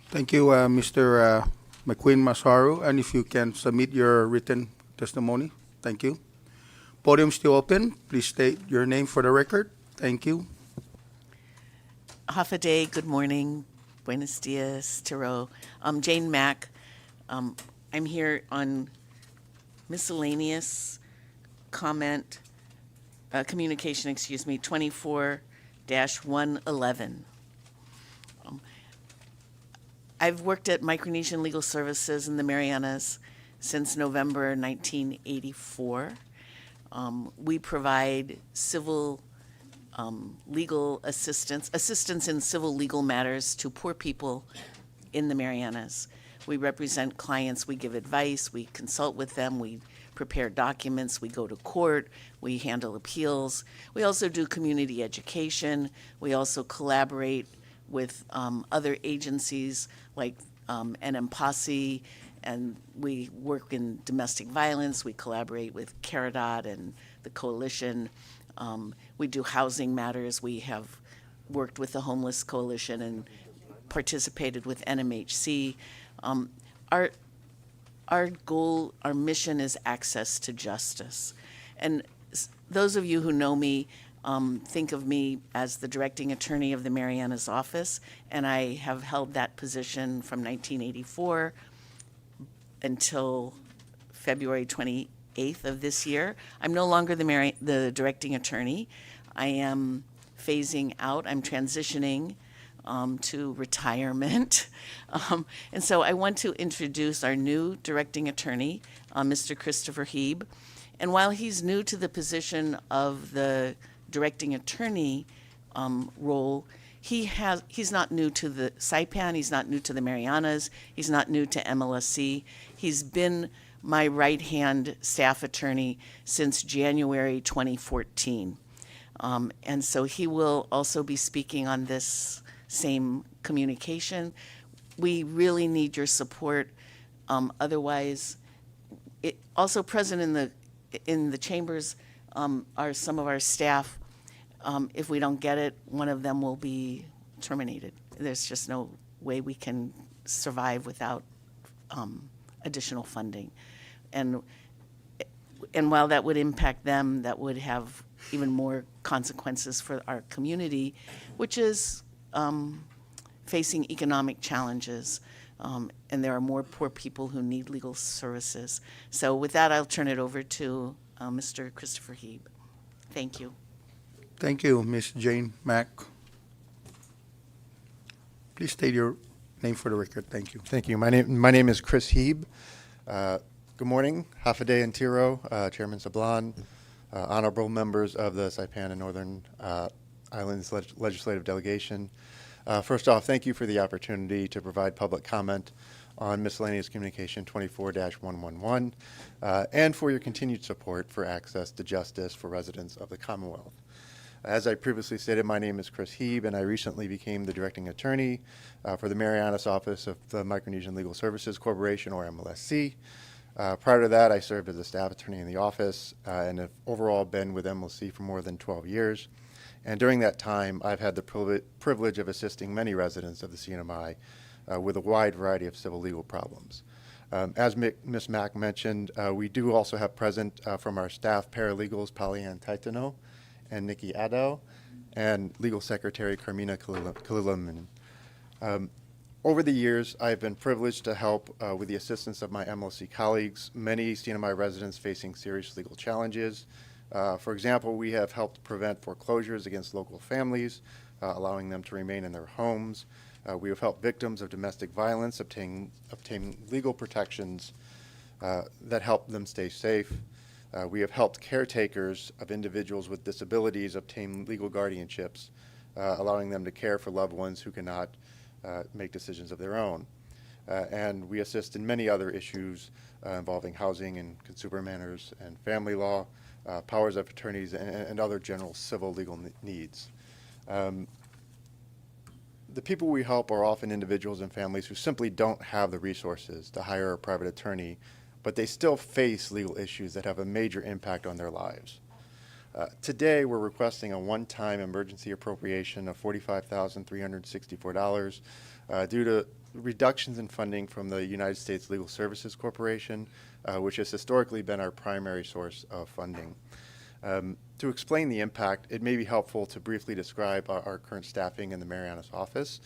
Thank you, Mr. McQueen Masaru. And if you can submit your written testimony, thank you. Podium still open. Please state your name for the record. Thank you. Half a day, good morning. Buenos dias, Tiro. I'm Jane Mack. I'm here on miscellaneous communication, 24-111. I've worked at Micronesian Legal Services in the Marianas since November 1984. We provide civil legal assistance in civil legal matters to poor people in the Marianas. We represent clients, we give advice, we consult with them, we prepare documents, we go to court, we handle appeals. We also do community education. We also collaborate with other agencies like NMCL, and we work in domestic violence. We collaborate with CARADOT and the coalition. We do housing matters. We have worked with the Homeless Coalition and participated with NMHC. Our goal, our mission is access to justice. And those of you who know me think of me as the directing attorney of the Marianas office, and I have held that position from 1984 until February 28th of this year. I'm no longer the directing attorney. I am phasing out, I'm transitioning to retirement. And so I want to introduce our new directing attorney, Mr. Christopher Heeb. And while he's new to the position of the directing attorney role, he's not new to the Saipan, he's not new to the Marianas, he's not new to MLSC. He's been my right-hand staff attorney since January 2014. And so he will also be speaking on this same communication. We really need your support. Otherwise, also present in the chambers are some of our staff. If we don't get it, one of them will be terminated. There's just no way we can survive without additional funding. And while that would impact them, that would have even more consequences for our community, which is facing economic challenges. And there are more poor people who need legal services. So with that, I'll turn it over to Mr. Christopher Heeb. Thank you. Thank you, Ms. Jane Mack. Please state your name for the record. Thank you. Thank you. My name is Chris Heeb. Good morning, Hafaday and Tiro, Chairman Sablan, honorable members of the Saipan and Northern Islands Legislative Delegation. First off, thank you for the opportunity to provide public comment on miscellaneous communication 24-111 and for your continued support for access to justice for residents of the Commonwealth. As I previously stated, my name is Chris Heeb, and I recently became the directing attorney for the Marianas office of the Micronesian Legal Services Corporation, or MLSC. Prior to that, I served as a staff attorney in the office and have overall been with MLSC for more than 12 years. And during that time, I've had the privilege of assisting many residents of the CNMI with a wide variety of civil legal problems. As Ms. Mack mentioned, we do also have present from our staff paralegals, Pollyann Taitano and Nikki Addo, and Legal Secretary Carmina Kalilaman. Over the years, I've been privileged to help with the assistance of my MLC colleagues, many CNMI residents facing serious legal challenges. For example, we have helped prevent foreclosures against local families, allowing them to remain in their homes. We have helped victims of domestic violence obtain legal protections that help them stay safe. We have helped caretakers of individuals with disabilities obtain legal guardianships, allowing them to care for loved ones who cannot make decisions of their own. And we assist in many other issues involving housing and consumer matters and family law, powers of attorneys, and other general civil legal needs. The people we help are often individuals and families who simply don't have the resources to hire a private attorney, but they still face legal issues that have a major impact on their lives. Today, we're requesting a one-time emergency appropriation of $45,364 due to reductions in funding from the United States Legal Services Corporation, which has historically been our primary source of funding. To explain the impact, it may be helpful to briefly describe our current staffing in the Marianas office.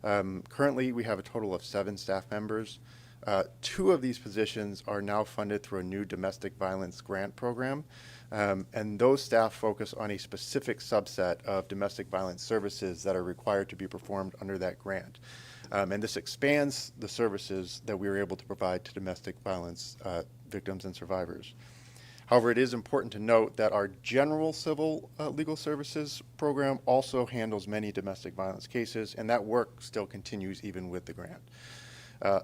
Currently, we have a total of 7 staff members. 2 of these positions are now funded through a new domestic violence grant program, and those staff focus on a specific subset of domestic violence services that are required to be performed under that grant. And this expands the services that we are able to provide to domestic violence victims and survivors. However, it is important to note that our general civil legal services program also handles many domestic violence cases, and that work still continues even with the grant.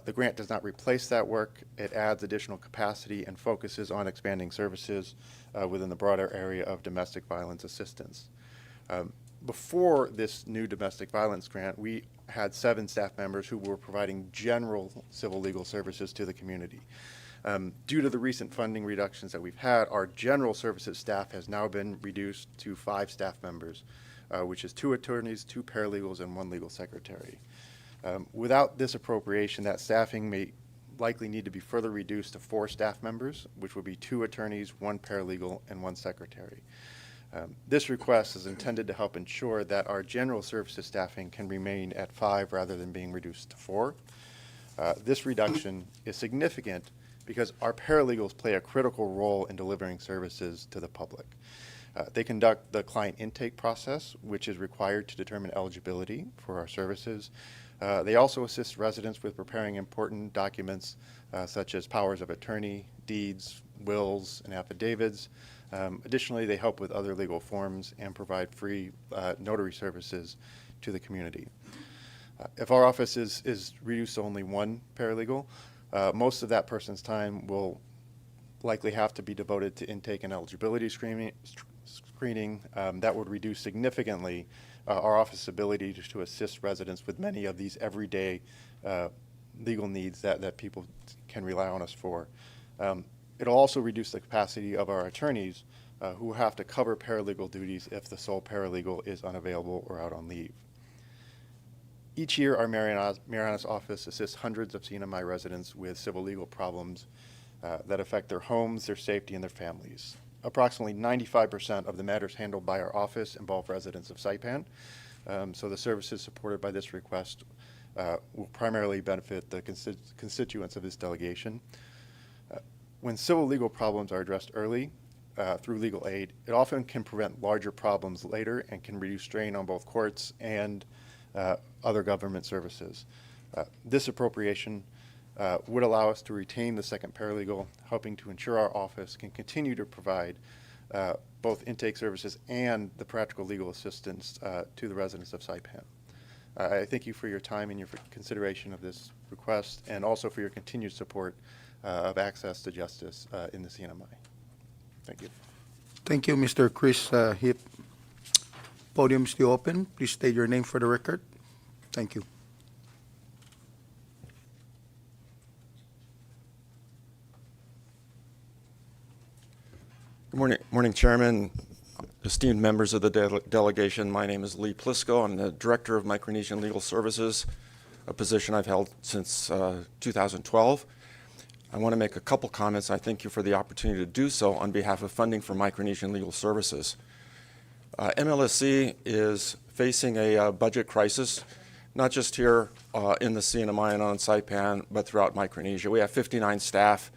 The grant does not replace that work. It adds additional capacity and focuses on expanding services within the broader area of domestic violence assistance. Before this new domestic violence grant, we had 7 staff members who were providing general civil legal services to the community. Due to the recent funding reductions that we've had, our general services staff has now been reduced to 5 staff members, which is 2 attorneys, 2 paralegals, and 1 legal secretary. Without this appropriation, that staffing may likely need to be further reduced to 4 staff members, which would be 2 attorneys, 1 paralegal, and 1 secretary. This request is intended to help ensure that our general services staffing can remain at 5 rather than being reduced to 4. This reduction is significant because our paralegals play a critical role in delivering services to the public. They conduct the client intake process, which is required to determine eligibility for our services. They also assist residents with preparing important documents such as powers of attorney, deeds, wills, and affidavits. Additionally, they help with other legal forms and provide free notary services to the community. If our office is reduced to only one paralegal, most of that person's time will likely have to be devoted to intake and eligibility screening. That would reduce significantly our office's ability to assist residents with many of these everyday legal needs that people can rely on us for. It'll also reduce the capacity of our attorneys who have to cover paralegal duties if the sole paralegal is unavailable or out on leave. Each year, our Marianas office assists hundreds of CNMI residents with civil legal problems that affect their homes, their safety, and their families. Approximately 95% of the matters handled by our office involve residents of Saipan, so the services supported by this request will primarily benefit the constituents of this delegation. When civil legal problems are addressed early through legal aid, it often can prevent larger problems later and can reduce strain on both courts and other government services. This appropriation would allow us to retain the second paralegal, helping to ensure our office can continue to provide both intake services and the practical legal assistance to the residents of Saipan. I thank you for your time and your consideration of this request, and also for your continued support of access to justice in the CNMI. Thank you. Thank you, Mr. Chris Heap. Podium is still open. Please state your name for the record. Thank you. Good morning, Chairman, esteemed members of the delegation. My name is Lee Plisco. I'm the Director of Micronesian Legal Services, a position I've held since 2012. I want to make a couple comments. I thank you for the opportunity to do so on behalf of Funding for Micronesian Legal Services. MLSC is facing a budget crisis, not just here in the CNMI and on Saipan, but throughout Micronesia. We have 59 staff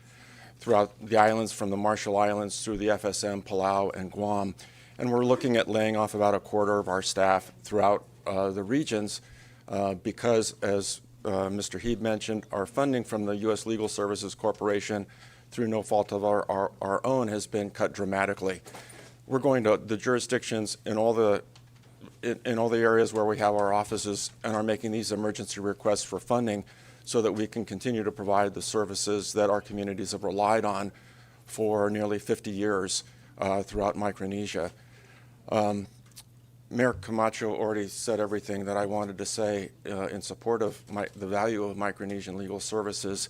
throughout the islands, from the Marshall Islands through the FSM, Palau, and Guam. And we're looking at laying off about a quarter of our staff throughout the regions because, as Mr. Heeb mentioned, our funding from the U.S. Legal Services Corporation, through no fault of our own, has been cut dramatically. We're going to the jurisdictions in all the areas where we have our offices and are making these emergency requests for funding so that we can continue to provide the services that our communities have relied on for nearly 50 years throughout Micronesia. Mayor Camacho already said everything that I wanted to say in support of the value of Micronesian legal services.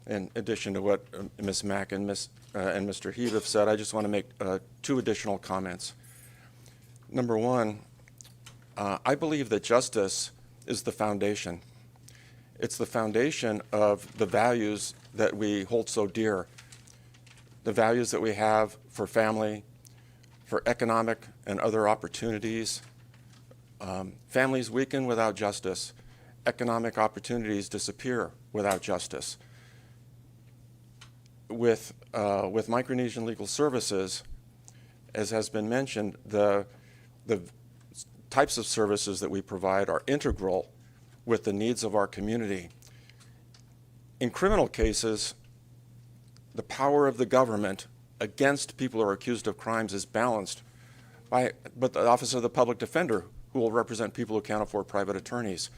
In addition to what Ms. Mack and Mr. Heeb have said, I just want to make two additional comments. Number one, I believe that justice is the foundation. It's the foundation of the values that we hold so dear, the values that we have for family, for economic and other opportunities. Families weaken without justice. Economic opportunities disappear without justice. With Micronesian Legal Services, as has been mentioned, the types of services that we provide are integral with the needs of our community. In criminal cases, the power of the government against people who are accused of crimes is balanced by the Office of the Public Defender, who will represent people who can't afford private attorneys.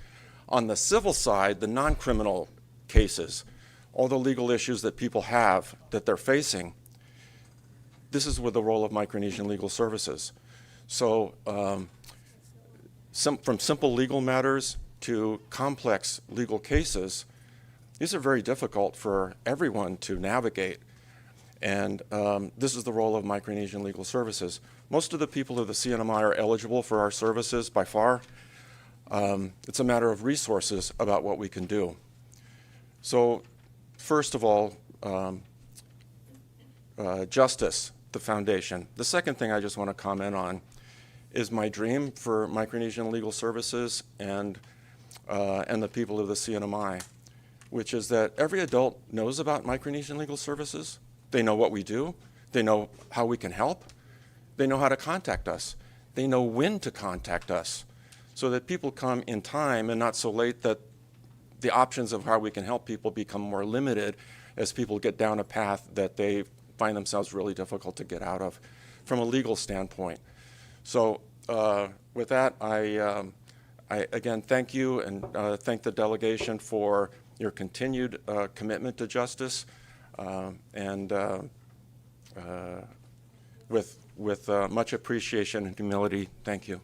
On the civil side, the non-criminal cases, all the legal issues that people have that they're facing, this is with the role of Micronesian Legal Services. So from simple legal matters to complex legal cases, these are very difficult for everyone to navigate. And this is the role of Micronesian Legal Services. Most of the people of the CNMI are eligible for our services by far. It's a matter of resources about what we can do. So first of all, justice, the foundation. The second thing I just want to comment on is my dream for Micronesian Legal Services and the people of the CNMI, which is that every adult knows about Micronesian Legal Services. They know what we do. They know how we can help. They know how to contact us. They know when to contact us so that people come in time and not so late that the options of how we can help people become more limited as people get down a path that they find themselves really difficult to get out of from a legal standpoint. So with that, I again thank you and thank the delegation for your continued commitment to justice and with much appreciation and humility, thank you.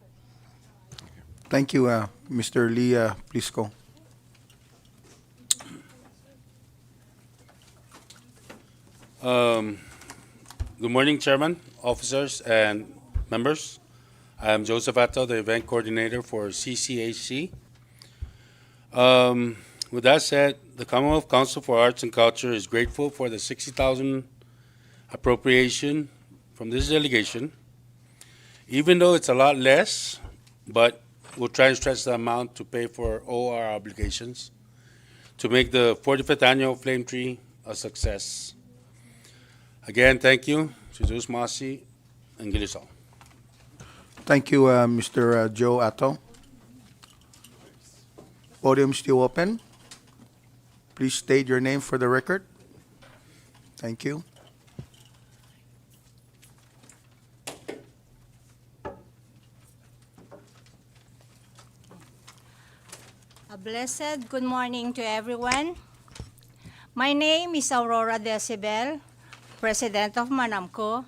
Thank you, Mr. Lee Plisco. Good morning, Chairman, officers, and members. I am Joseph Atto, the event coordinator for CCHC. With that said, the Commonwealth Council for Arts and Culture is grateful for the $60,000 appropriation from this delegation, even though it's a lot less, but we'll try and stretch the amount to pay for all our obligations to make the 45th annual Flame Tree a success. Again, thank you, Jesus Masi and Gilisol. Thank you, Mr. Joe Atto. Podium still open. Please state your name for the record. Thank you. A blessed good morning to everyone. My name is Aurora Decibel, President of Manamco,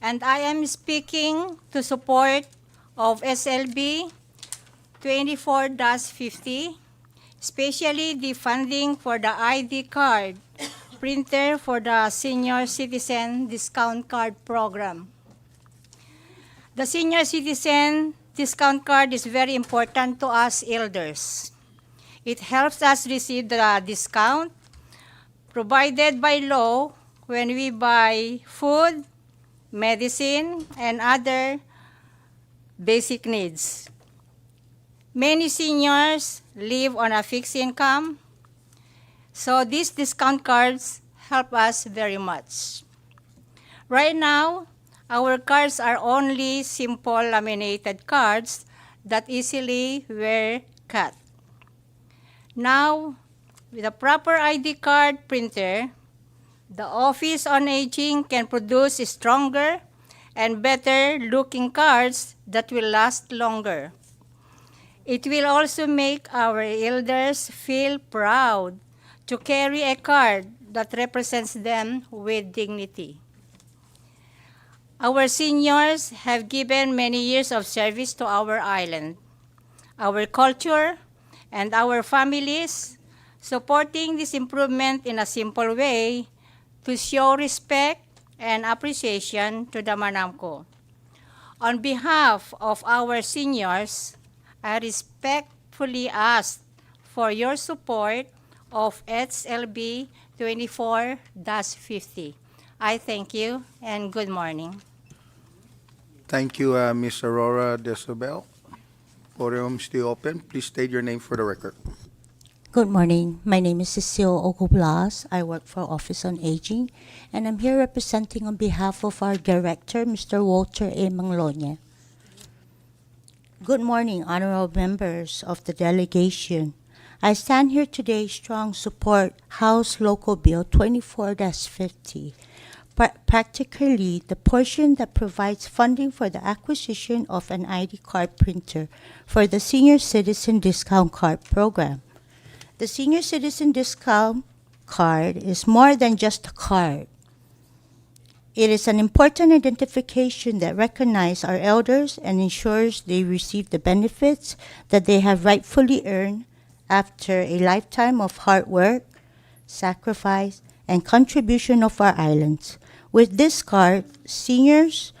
and I am speaking to support of SLB 24-50, especially the funding for the ID card printer for the Senior Citizen Discount Card Program. The Senior Citizen Discount Card is very important to us elders. It helps us receive the discount provided by law when we buy food, medicine, and other basic needs. Many seniors live on a fixed income, so these discount cards help us very much. Right now, our cards are only simple laminated cards that easily were cut. Now, with a proper ID card printer, the Office on Aging can produce stronger and better looking cards that will last longer. It will also make our elders feel proud to carry a card that represents them with dignity. Our seniors have given many years of service to our island, our culture, and our families. Supporting this improvement in a simple way to show respect and appreciation to the Manamco. On behalf of our seniors, I respectfully ask for your support of SLB 24-50. I thank you and good morning. Thank you, Ms. Aurora Decibel. Podium still open. Please state your name for the record. Good morning. My name is Cecile Ogublas. I work for Office on Aging, and I'm here representing on behalf of our director, Mr. Walter A. Manglonia. Good morning, honorable members of the delegation. I stand here today strong support House Local Bill 24-50, practically the portion that provides funding for the acquisition of an ID card printer for the Senior Citizen Discount Card Program. The Senior Citizen Discount Card is more than just a card. It is an important identification that recognizes our elders and ensures they receive the benefits that they have rightfully earned after a lifetime of hard work, sacrifice, and contribution of our islands. With this card, seniors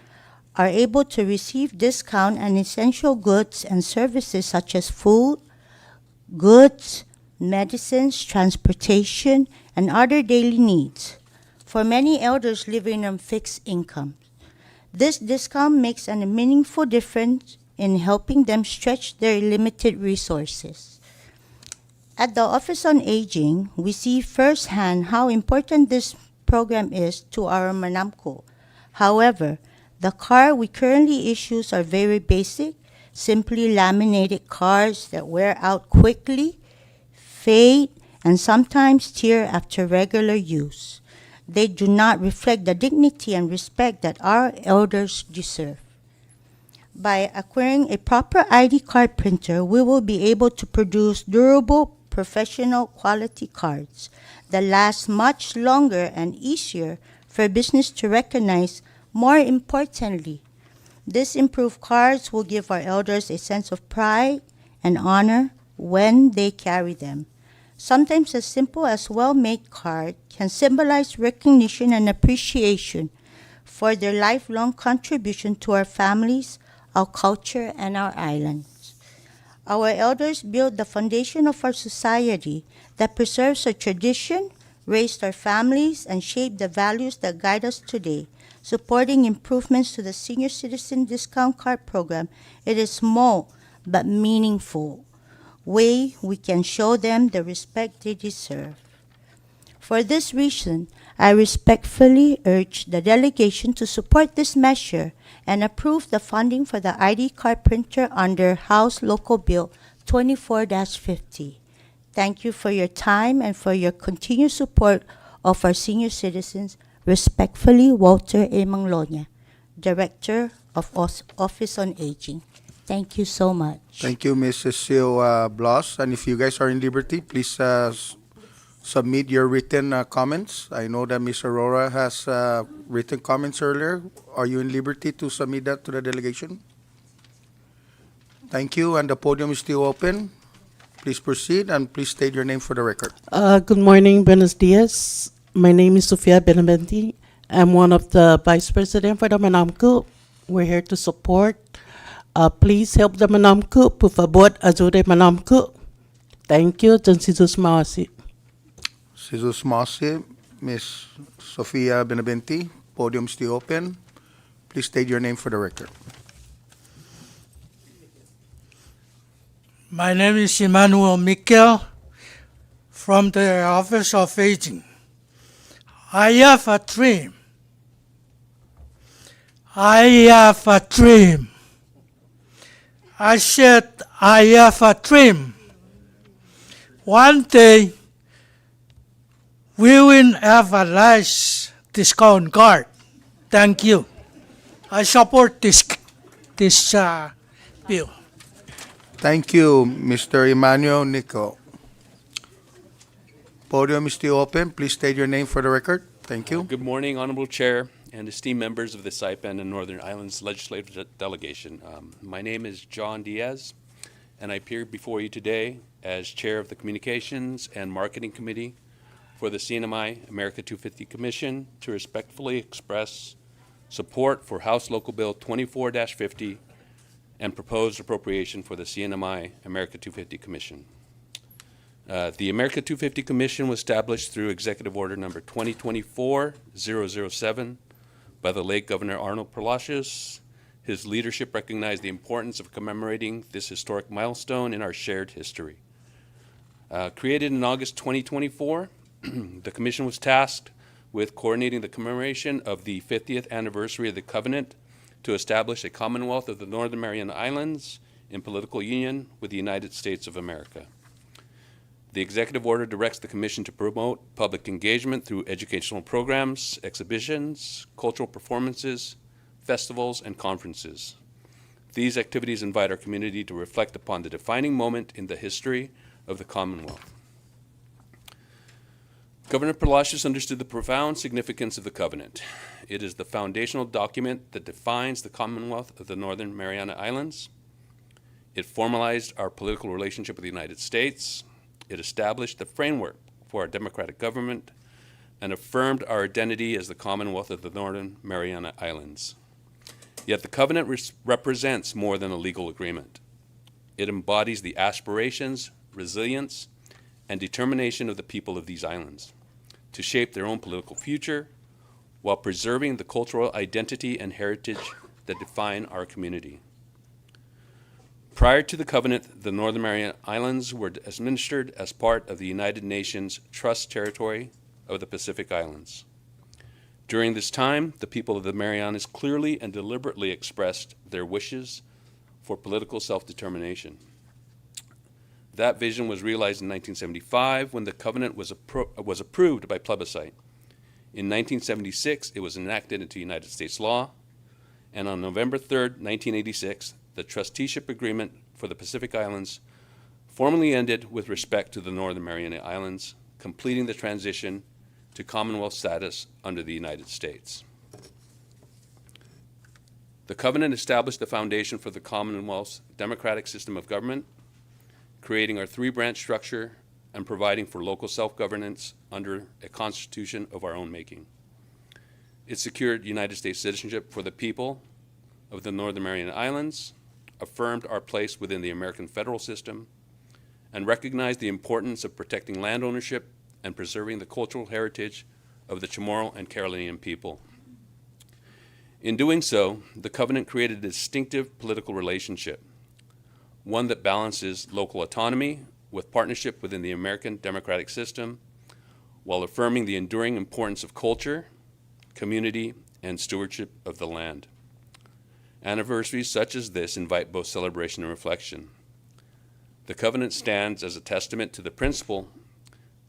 are able to receive discount on essential goods and services such as food, goods, medicines, transportation, and other daily needs. For many elders living on fixed incomes, this discount makes a meaningful difference in helping them stretch their limited resources. At the Office on Aging, we see firsthand how important this program is to our Manamco. However, The card we currently issue are very basic, simply laminated cards that wear out quickly, fade, and sometimes tear after regular use. They do not reflect the dignity and respect that our elders deserve. By acquiring a proper ID card printer, we will be able to produce durable, professional quality cards that last much longer and easier for business to recognize. More importantly, these improved cards will give our elders a sense of pride and honor when they carry them. Sometimes as simple as well-made card can symbolize recognition and appreciation for their lifelong contribution to our families, our culture, and our islands. Our elders built the foundation of our society that preserves our tradition, raised our families, and shaped the values that guide us today. Supporting improvements to the Senior Citizen Discount Card Program, it is small but meaningful way we can show them the respect they deserve. For this reason, I respectfully urge the delegation to support this measure and approve the funding for the ID card printer under House Local Bill 24-50. Thank you for your time and for your continued support of our senior citizens. Respectfully, Walter A. Manglonia, Director of Office on Aging. Thank you so much. Thank you, Ms. Cecile Blas. And if you guys are in Liberty, please submit your written comments. I know that Ms. Aurora has written comments earlier. Are you in Liberty to submit that to the delegation? Thank you, and the podium is still open. Please proceed, and please state your name for the record. Good morning, buenos dias. My name is Sofia Benaventi. I'm one of the vice president for the Manamku. We're here to support. Please help the Manamku. Por favor, ajude Manamku. Thank you. John Jesus Mawasi. Jesus Masi, Ms. Sofia Benaventi, podium still open. Please state your name for the record. My name is Emmanuel Mikel from the Office of Aging. I have a dream. I have a dream. I said, I have a dream. One day, we will have a nice discount card. Thank you. I support this bill. Thank you, Mr. Emmanuel Nico. Podium is still open. Please state your name for the record. Thank you. Good morning, Honorable Chair and esteemed members of the Saipan and Northern Islands Legislative Delegation. My name is John Diaz, and I appear before you today as Chair of the Communications and Marketing Committee for the CNMI America 250 Commission to respectfully express support for House Local Bill 24-50 and proposed appropriation for the CNMI America 250 Commission. The America 250 Commission was established through Executive Order number 2024-007 by the late Governor Arnold Palacios. His leadership recognized the importance of commemorating this historic milestone in our shared history. Created in August 2024, the Commission was tasked with coordinating the commemoration of the 50th anniversary of the Covenant to establish a Commonwealth of the Northern Mariana Islands in political union with the United States of America. The executive order directs the Commission to promote public engagement through educational programs, exhibitions, cultural performances, festivals, and conferences. These activities invite our community to reflect upon the defining moment in the history of the Commonwealth. Governor Palacios understood the profound significance of the Covenant. It is the foundational document that defines the Commonwealth of the Northern Mariana Islands. It formalized our political relationship with the United States. It established the framework for our democratic government and affirmed our identity as the Commonwealth of the Northern Mariana Islands. Yet the Covenant represents more than a legal agreement. It embodies the aspirations, resilience, and determination of the people of these islands to shape their own political future while preserving the cultural identity and heritage that define our community. Prior to the Covenant, the Northern Mariana Islands were administered as part of the United Nations Trust Territory of the Pacific Islands. During this time, the people of the Marianas clearly and deliberately expressed their wishes for political self-determination. That vision was realized in 1975 when the covenant was approved by plebiscite. In 1976, it was enacted into United States law, and on November 3rd, 1986, the trusteeship agreement for the Pacific Islands formally ended with respect to the Northern Mariana Islands, completing the transition to Commonwealth status under the United States. The covenant established the foundation for the Commonwealth's democratic system of government, creating our three-branch structure and providing for local self-governance under a constitution of our own making. It secured United States citizenship for the people of the Northern Mariana Islands, affirmed our place within the American federal system, and recognized the importance of protecting land ownership and preserving the cultural heritage of the Chamorro and Carolinian people. In doing so, the covenant created a distinctive political relationship, one that balances local autonomy with partnership within the American democratic system, while affirming the enduring importance of culture, community, and stewardship of the land. Anniversaries such as this invite both celebration and reflection. The covenant stands as a testament to the principle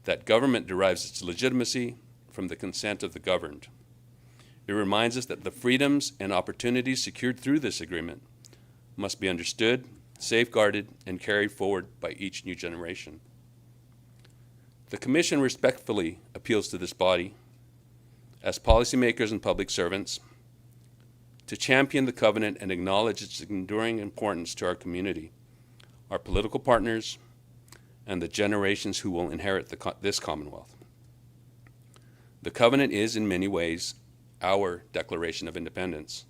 that government derives its legitimacy from the consent of the governed. It reminds us that the freedoms and opportunities secured through this agreement must be understood, safeguarded, and carried forward by each new generation. The Commission respectfully appeals to this body, as policymakers and public servants, to champion the covenant and acknowledge its enduring importance to our community, our political partners, and the generations who will inherit this Commonwealth. The covenant is, in many ways, our Declaration of Independence.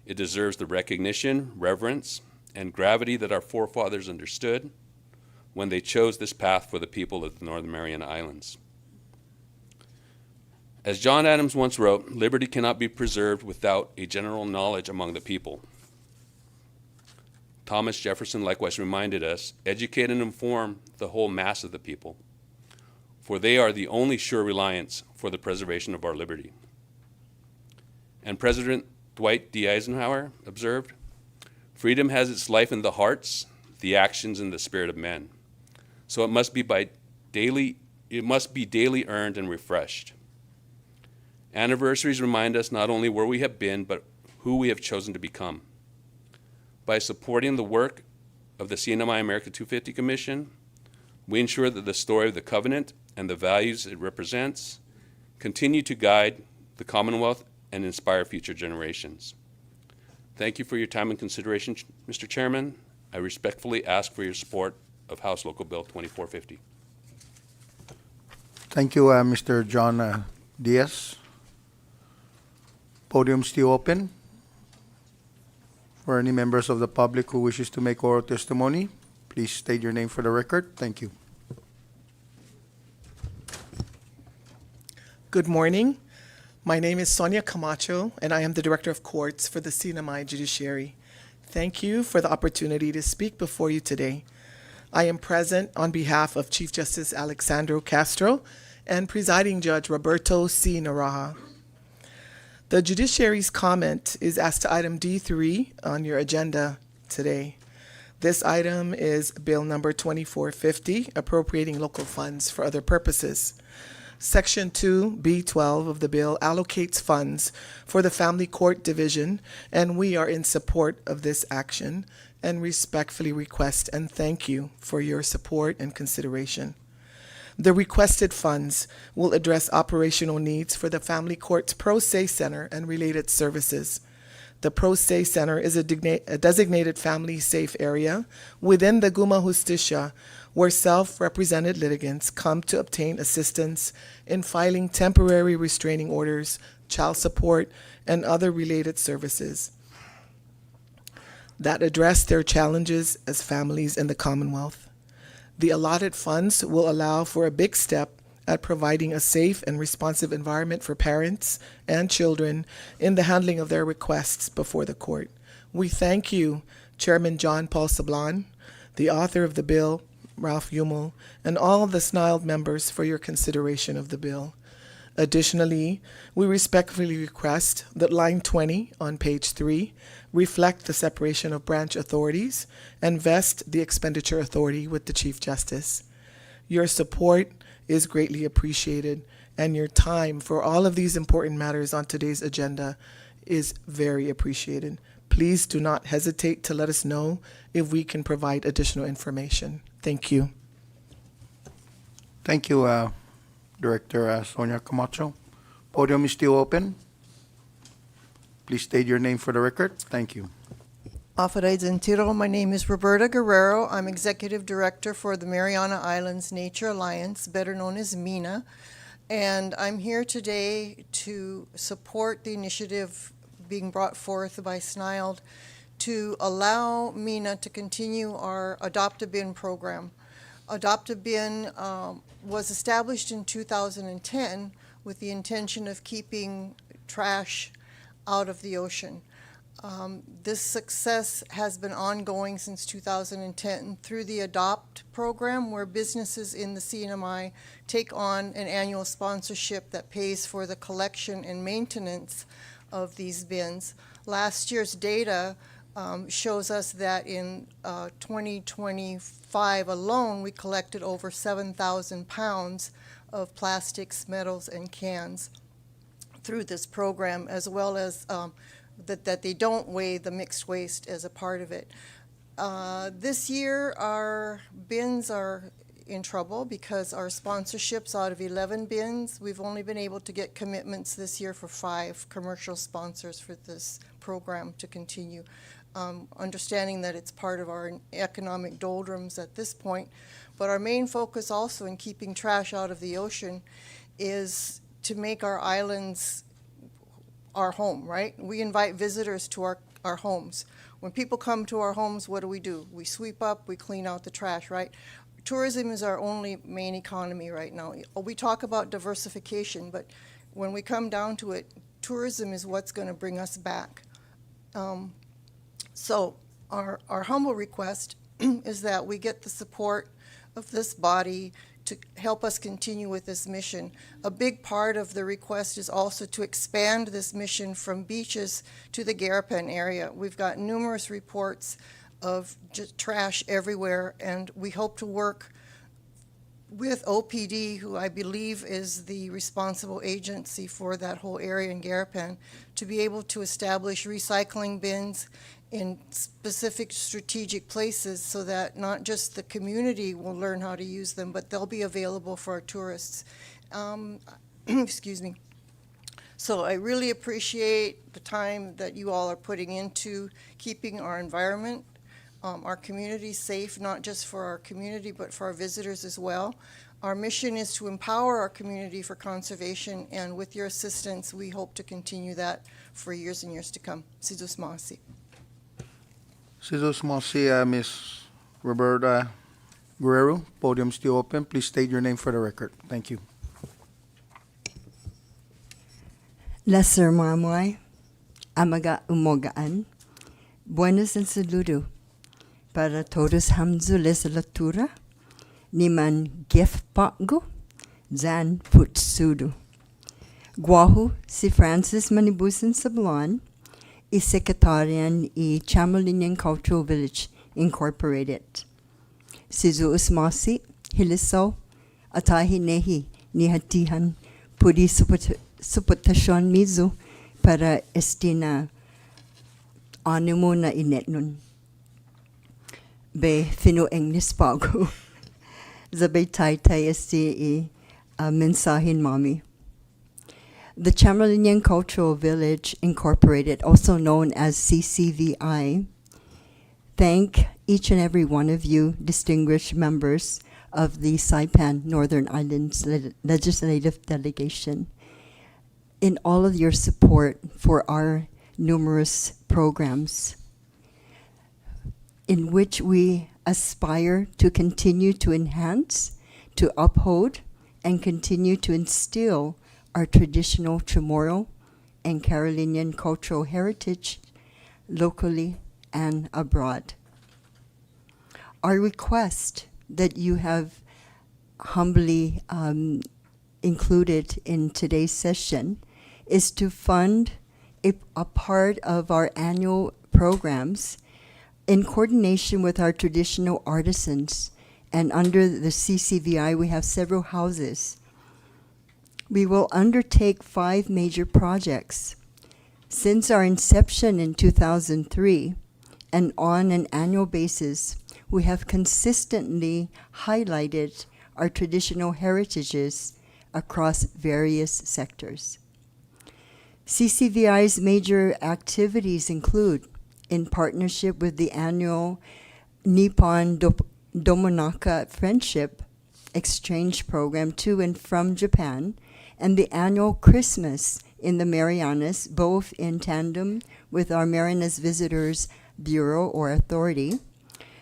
It deserves the recognition, reverence, and gravity that our forefathers understood when they chose this path for the people of the Northern Mariana Islands. As John Adams once wrote, liberty cannot be preserved without a general knowledge among the people. Thomas Jefferson likewise reminded us, educate and inform the whole mass of the people, for they are the only sure reliance for the preservation of our liberty. And President Dwight D. Eisenhower observed, freedom has its life in the hearts, the actions, and the spirit of men. So it must be daily earned and refreshed. Anniversaries remind us not only where we have been, but who we have chosen to become. By supporting the work of the CNMI America 250 Commission, we ensure that the story of the covenant and the values it represents continue to guide the Commonwealth and inspire future generations. Thank you for your time and consideration, Mr. Chairman. I respectfully ask for your support of House Local Bill 2450. Thank you, Mr. John Diaz. Podium still open. For any members of the public who wishes to make oral testimony, please state your name for the record. Thank you. Good morning. My name is Sonia Camacho, and I am the Director of Courts for the CNMI Judiciary. Thank you for the opportunity to speak before you today. I am present on behalf of Chief Justice Alexandro Castro and Presiding Judge Roberto C. Naraha. The Judiciary's comment is as to item D3 on your agenda today. This item is Bill number 2450, appropriating local funds for other purposes. Section 2B12 of the bill allocates funds for the Family Court Division, and we are in support of this action and respectfully request and thank you for your support and consideration. The requested funds will address operational needs for the Family Court's Pro Se Center and related services. The Pro Se Center is a designated family safe area within the Guma Justicia where self-represented litigants come to obtain assistance in filing temporary restraining orders, child support, and other related services that address their challenges as families in the Commonwealth. The allotted funds will allow for a big step at providing a safe and responsive environment for parents and children in the handling of their requests before the court. We thank you, Chairman John Paul Sablan, the author of the bill, Ralph Yumel, and all of the SNILD members for your consideration of the bill. Additionally, we respectfully request that line 20 on page 3 reflect the separation of branch authorities and vest the expenditure authority with the Chief Justice. Your support is greatly appreciated, and your time for all of these important matters on today's agenda is very appreciated. Please do not hesitate to let us know if we can provide additional information. Thank you. Thank you, Director Sonia Camacho. Podium is still open. Please state your name for the record. Thank you. Aphrodite Zentiro. My name is Roberta Guerrero. I'm Executive Director for the Mariana Islands Nature Alliance, better known as MENA. And I'm here today to support the initiative being brought forth by SNILD to allow MENA to continue our Adopt-A-Bin program. Adopt-A-Bin was established in 2010 with the intention of keeping trash out of the ocean. This success has been ongoing since 2010 through the ADOPT program, where businesses in the CNMI take on an annual sponsorship that pays for the collection and maintenance of these bins. Last year's data shows us that in 2025 alone, we collected over 7,000 pounds of plastics, metals, and cans through this program, as well as that they don't weigh the mixed waste as a part of it. This year, our bins are in trouble because our sponsorships, out of 11 bins, we've only been able to get commitments this year for 5 commercial sponsors for this program to continue. Understanding that it's part of our economic doldrums at this point, but our main focus also in keeping trash out of the ocean is to make our islands our home, right? We invite visitors to our homes. When people come to our homes, what do? We sweep up, we clean out the trash, right? Tourism is our only main economy right now. We talk about diversification, but when we come down to it, tourism is what's going to bring us back. So our humble request is that we get the support of this body to help us continue with this mission. A big part of the request is also to expand this mission from beaches to the Garapan area. We've got numerous reports of just trash everywhere, and we hope to work with OPD, who I believe is the responsible agency for that whole area in Garapan, to be able to establish recycling bins in specific strategic places so that not just the community will learn how to use them, but they'll be available for our tourists. Excuse me. So I really appreciate the time that you all are putting into keeping our environment, our community safe, not just for our community, but for our visitors as well. Our mission is to empower our community for conservation, and with your assistance, we hope to continue that for years and years to come. Sidus Masi. Sidus Mosi, Ms. Roberta Guerrero, podium still open. Please state your name for the record. Thank you. Lesser Marmoy, Amaga Umogaan, buenos en saludo para todos hamzu les lectura, niman gif pago, zan put sudo. Guahu si Francis Manibusan Sablon, y Secretarian y Chamberlain Cultural Village Incorporated. Sizu Usmasi, Hiliso, Atahi Nehi, Nihatihan, Pudi Suputasyon Mizu, para estina animo na inetnun. Be fino English pago. Zabe taitay esti mensahin mami. The Chamberlain Cultural Village Incorporated, also known as CCVI, thank each and every one of you, distinguished members of the Saipan Northern Islands Legislative Delegation, in all of your support for our numerous programs in which we aspire to continue to enhance, to uphold, and continue to instill our traditional Chamorro and Carolinian cultural heritage locally and abroad. Our request that you have humbly included in today's session is to fund a part of our annual programs in coordination with our traditional artisans. And under the CCVI, we have several houses. We will undertake 5 major projects. Since our inception in 2003, and on an annual basis, we have consistently highlighted our traditional heritages across various sectors. CCVI's major activities include, in partnership with the annual Nippon Domonaka Friendship Exchange Program to and from Japan, and the annual Christmas in the Marianas, both in tandem with our Marianas Visitors Bureau or Authority.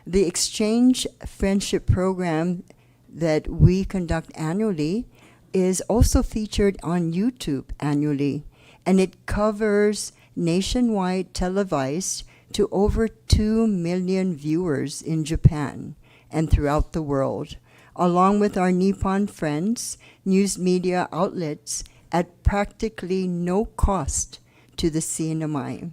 The Exchange Friendship Program that we conduct annually is also featured on YouTube annually, and it covers nationwide televised to over 2 million viewers in Japan and throughout the world, along with our Nippon Friends news media outlets at practically no cost to the CNMI.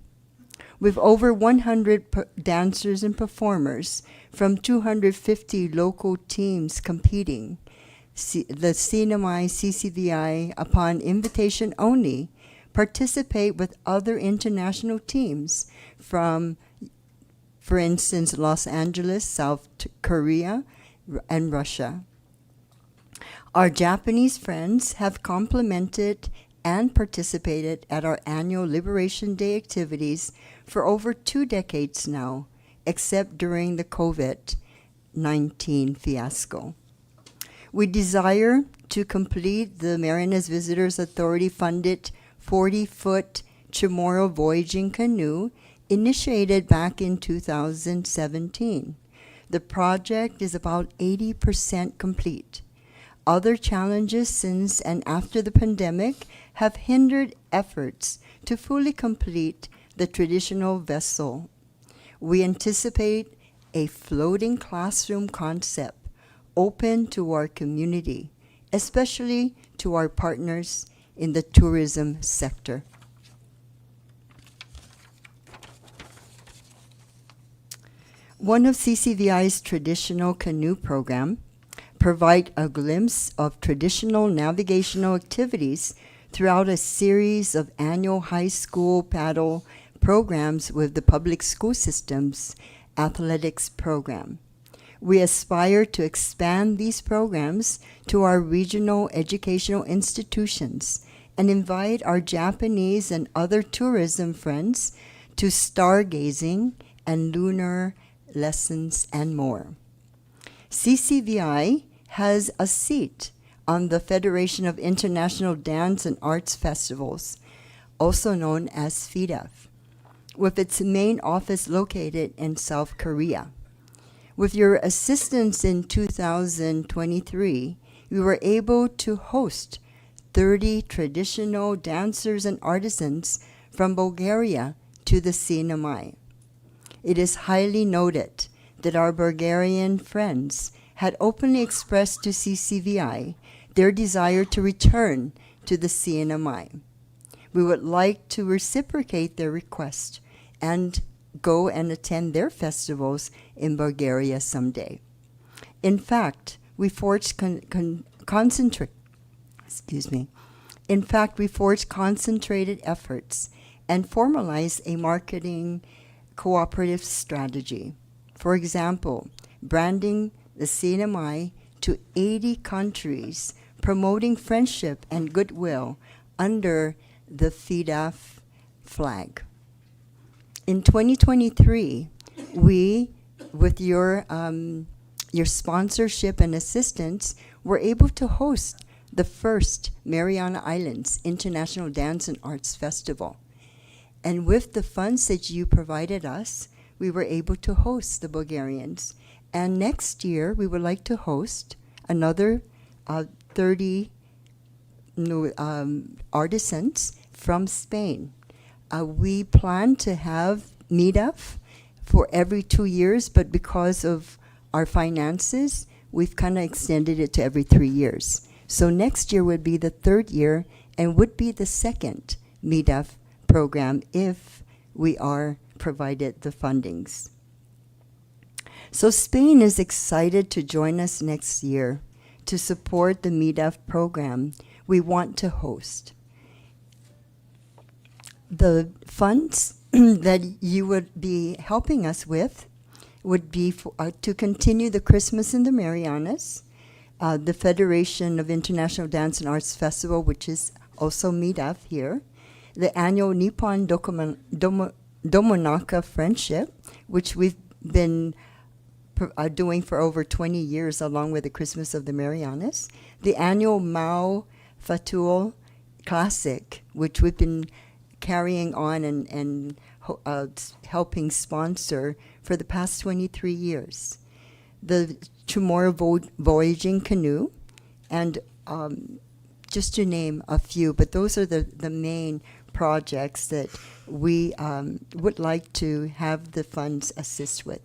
With over 100 dancers and performers from 250 local teams competing, the CNMI CCVI, upon invitation only, participate with other international teams from, for instance, Los Angeles, South Korea, and Russia. Our Japanese friends have complimented and participated at our annual Liberation Day activities for over 2 decades now, except during the COVID-19 fiasco. We desire to complete the Marianas Visitors Authority funded 40-foot Chamorro voyaging canoe initiated back in 2017. The project is about 80% complete. Other challenges since and after the pandemic have hindered efforts to fully complete the traditional vessel. We anticipate a floating classroom concept open to our community, especially to our partners in the tourism sector. One of CCVI's traditional canoe program provide a glimpse of traditional navigational activities throughout a series of annual high school paddle programs with the public school system's athletics program. We aspire to expand these programs to our regional educational institutions and invite our Japanese and other tourism friends to stargazing and lunar lessons and more. CCVI has a seat on the Federation of International Dance and Arts Festivals, also known as FIDAF, with its main office located in South Korea. With your assistance in 2023, we were able to host 30 traditional dancers and artisans from Bulgaria to the CNMI. It is highly noted that our Bulgarian friends had openly expressed to CCVI their desire to return to the CNMI. We would like to reciprocate their request and go and attend their festivals in Bulgaria someday. In fact, we forged concentrated efforts and formalized a marketing cooperative strategy. For example, branding the CNMI to 80 countries, promoting friendship and goodwill under the FIDAF flag. In 2023, we, with your sponsorship and assistance, were able to host the first Mariana Islands International Dance and Arts Festival. And with the funds that you provided us, we were able to host the Bulgarians. And next year, we would like to host another 30 artisans from Spain. We plan to have meetup for every 2 years, but because of our finances, we've kind of extended it to every 3 years. So next year would be the third year and would be the second MEDAF program if we are provided the fundings. So Spain is excited to join us next year to support the MEDAF program we want to host. The funds that you would be helping us with would be to continue the Christmas in the Marianas, the Federation of International Dance and Arts Festival, which is also MEDAF here, the annual Nippon Domonaka Friendship, which we've been doing for over 20 years along with the Christmas of the Marianas, the annual Mao Fatul Classic, which we've been carrying on and helping sponsor for the past 23 years, the Chamorro Voyaging Canoe, and just to name a few, but those are the main projects that we would like to have the funds assist with.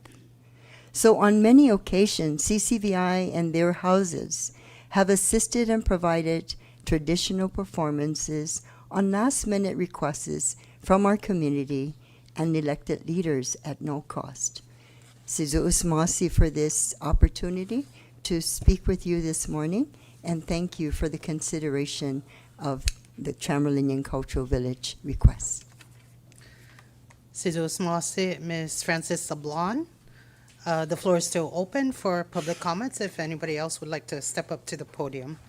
So on many occasions, CCVI and their houses have assisted and provided traditional performances on last-minute requests from our community and elected leaders at no cost. Sizu'us Masi for this opportunity to speak with you this morning, and thank you for the consideration of the Chamberlainian Cultural Village request. Sizu'us Masi, Ms. Frances Sablon. The floor is still open for public comments if anybody else would like to step up to the podium.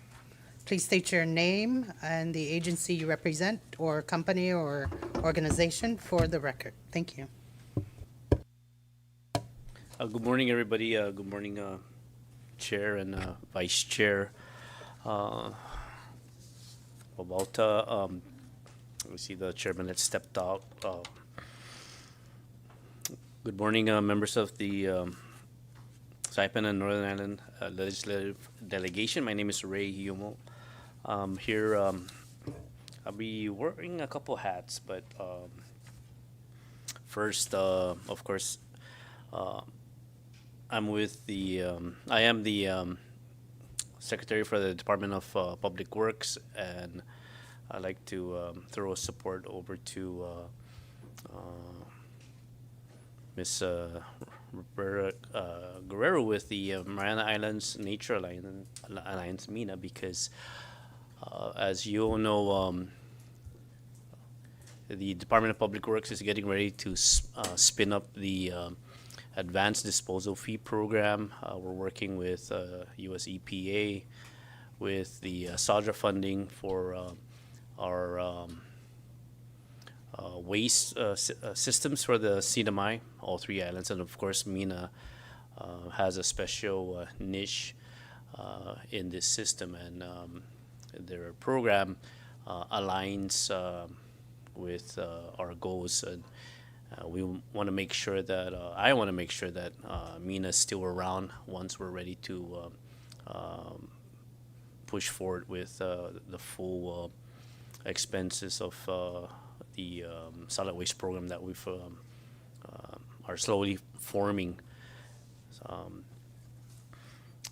Please state your name and the agency you represent or company or organization for the record. Thank you. Good morning, everybody. Good morning, Chair and Vice Chair. We see the chairman had stepped out. Good morning, members of the Saipan and Northern Ireland Legislative Delegation. My name is Ray Humo. Here, I'll be wearing a couple hats, but first, of course, I'm with the, I am the Secretary for the Department of Public Works, and I'd like to throw support over to Ms. Roberta Guerrero with the Mariana Islands Nature Alliance, MENA, because as you all know, the Department of Public Works is getting ready to spin up the Advanced Disposal Fee Program. We're working with US EPA with the SADRA funding for our waste systems for the CNMI, all three islands, and of course MENA has a special niche in this system, and their program aligns with our goals, and we want to make sure that I want to make sure that MENA is still around once we're ready to push forward with the full expenses of the solid waste program that we've are slowly forming.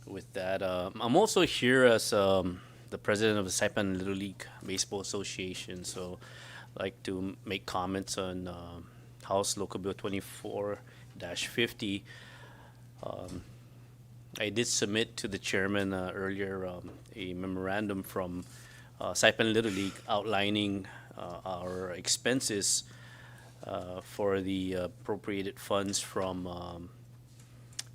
With that, I'm also here as the president of the Saipan Little League Baseball Association, so I'd like to make comments on House Local Bill 24-50. I did submit to the chairman earlier a memorandum from Saipan Little League outlining our expenses for the appropriated funds from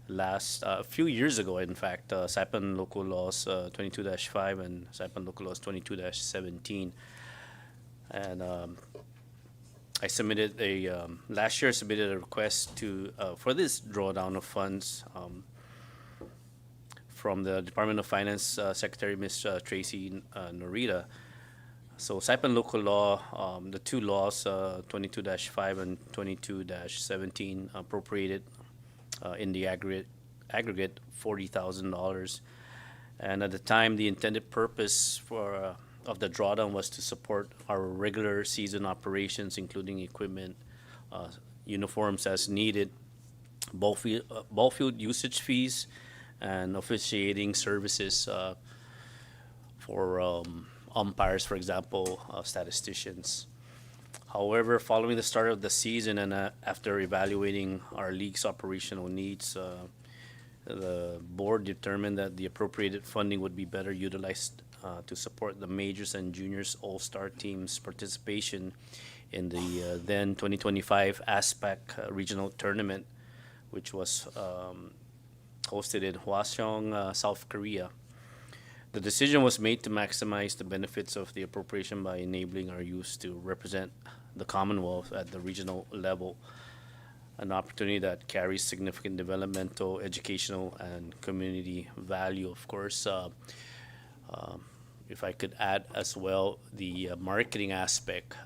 a few years ago. In fact, Saipan Local Laws 22-5 and Saipan Local Laws 22-17. And I submitted last year I submitted a request to for this drawdown of funds from the Department of Finance Secretary Ms. Tracy Norita. So Saipan Local Law, the two laws, 22-5 and 22-17, appropriated in the aggregate $40,000. And at the time, the intended purpose for of the drawdown was to support our regular season operations, including equipment, uniforms as needed, ball field usage fees, and officiating services for umpires, for example, statisticians. However, following the start of the season and after evaluating our league's operational needs, the board determined that the appropriated funding would be better utilized to support the majors and juniors all-star teams' participation in the then 2025 ASPAC regional tournament, which was hosted in Hwaseong, South Korea. The decision was made to maximize the benefits of the appropriation by enabling our youth to represent the Commonwealth at the regional level, an opportunity that carries significant developmental, educational, and community value. Of course, if I could add as well the marketing aspect,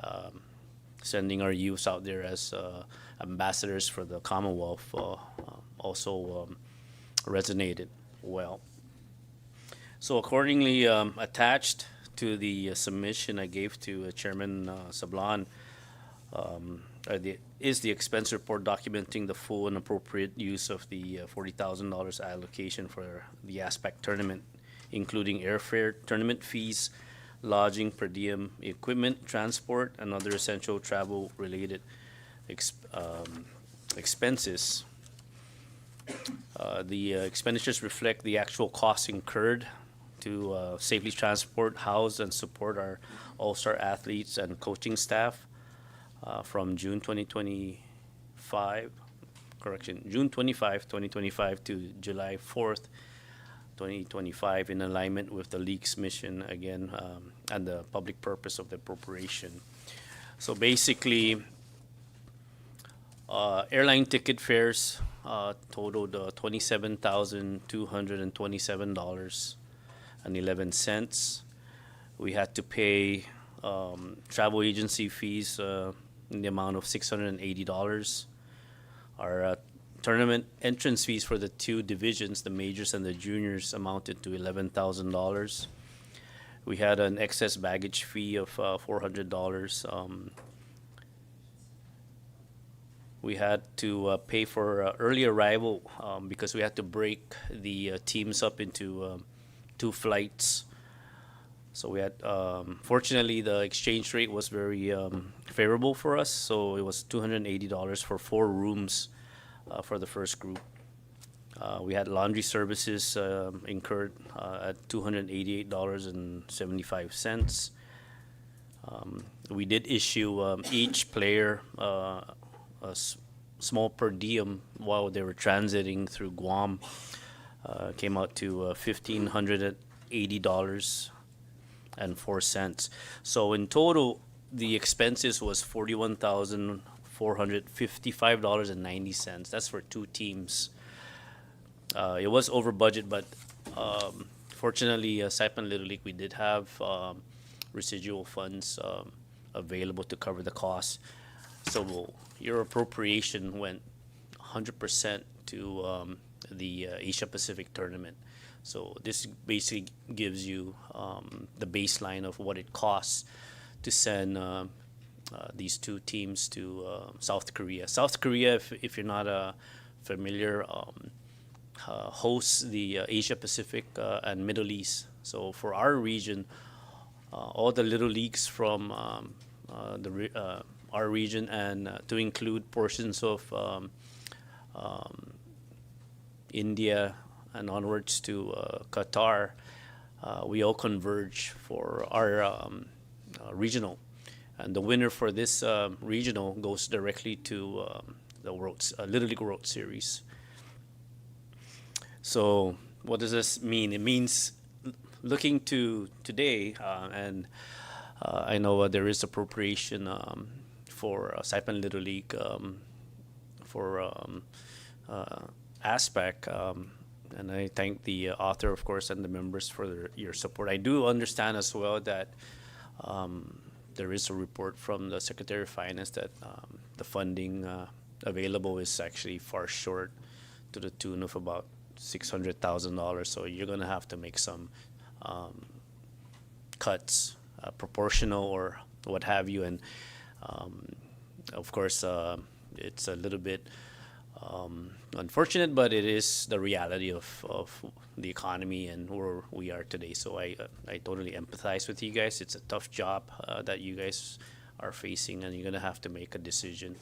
sending our youth out there as ambassadors for the Commonwealth also resonated well. So accordingly, attached to the submission I gave to Chairman Sablan is the expense report documenting the full and appropriate use of the $40,000 allocation for the ASPAC tournament, including airfare, tournament fees, lodging, per diem, equipment, transport, and other essential travel-related expenses. The expenditures reflect the actual costs incurred to safely transport, house, and support our all-star athletes and coaching staff from June 25, June 25, 2025 to July 4th, 2025, in alignment with the league's mission again and the public purpose of the appropriation. So basically, airline ticket fares totaled $27,227.11. We had to pay travel agency fees in the amount of $680. Our tournament entrance fees for the two divisions, the majors and the juniors, amounted to $11,000. We had an excess baggage fee of $400. We had to pay for early arrival because we had to break the teams up into 2 flights. So we had, fortunately, the exchange rate was very favorable for us. So it was $280 for 4 rooms for the first group. We had laundry services incurred at $288.75. We did issue each player a small per diem while they were transiting through Guam. Came out to $1,580.04. So in total, the expenses was $41,455.90. That's for 2 teams. It was over budget, but fortunately, Saipan Little League, we did have residual funds available to cover the costs. So your appropriation went 100% to the Asia Pacific tournament. So this basically gives you the baseline of what it costs to send these 2 teams to South Korea. South Korea, if you're not familiar, hosts the Asia Pacific and Middle East. So for our region, all the little leagues from our region and to include portions of India and onwards to Qatar, we all converge for our regional. And the winner for this regional goes directly to the Little League World Series. So what does this mean? It means looking to today, and I know there is appropriation for Saipan Little League for ASPAC, and I thank the author, of course, and the members for your support. I do understand as well that there is a report from the Secretary of Finance that the funding available is actually far short, to the tune of about $600,000. So you're going to have to make some cuts, proportional or what have you. And of course, it's a little bit unfortunate, but it is the reality of the economy and where we are today. So I totally empathize with you guys. It's a tough job that you guys are facing, and you're gonna have to make a decision.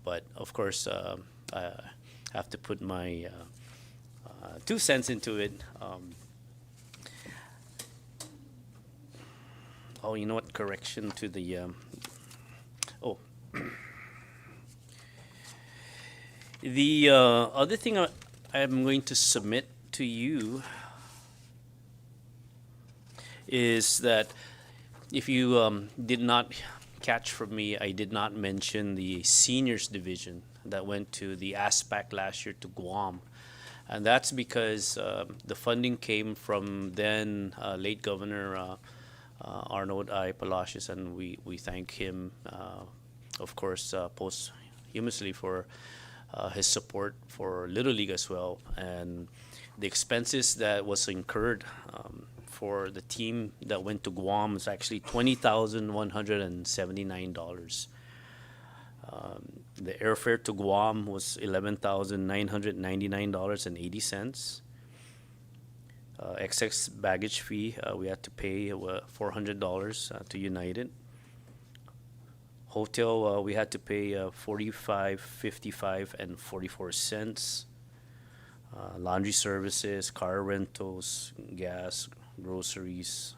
But of course, I have to put my 2 cents into it. Oh, you know what? Correction to the. Oh. The other thing I'm going to submit to you is that if you did not catch from me, I did not mention the seniors division that went to the ASPAC last year to Guam. And that's because the funding came from then late Governor Arnold I. Palacios, and we thank him, of course, posthumously for his support for Little League as well. And the expenses that was incurred for the team that went to Guam was actually $20,179. The airfare to Guam was $11,999.80. Excess baggage fee, we had to pay $400 to United. Hotel, we had to pay $45.55 and 44 cents. Laundry services, car rentals, gas, groceries.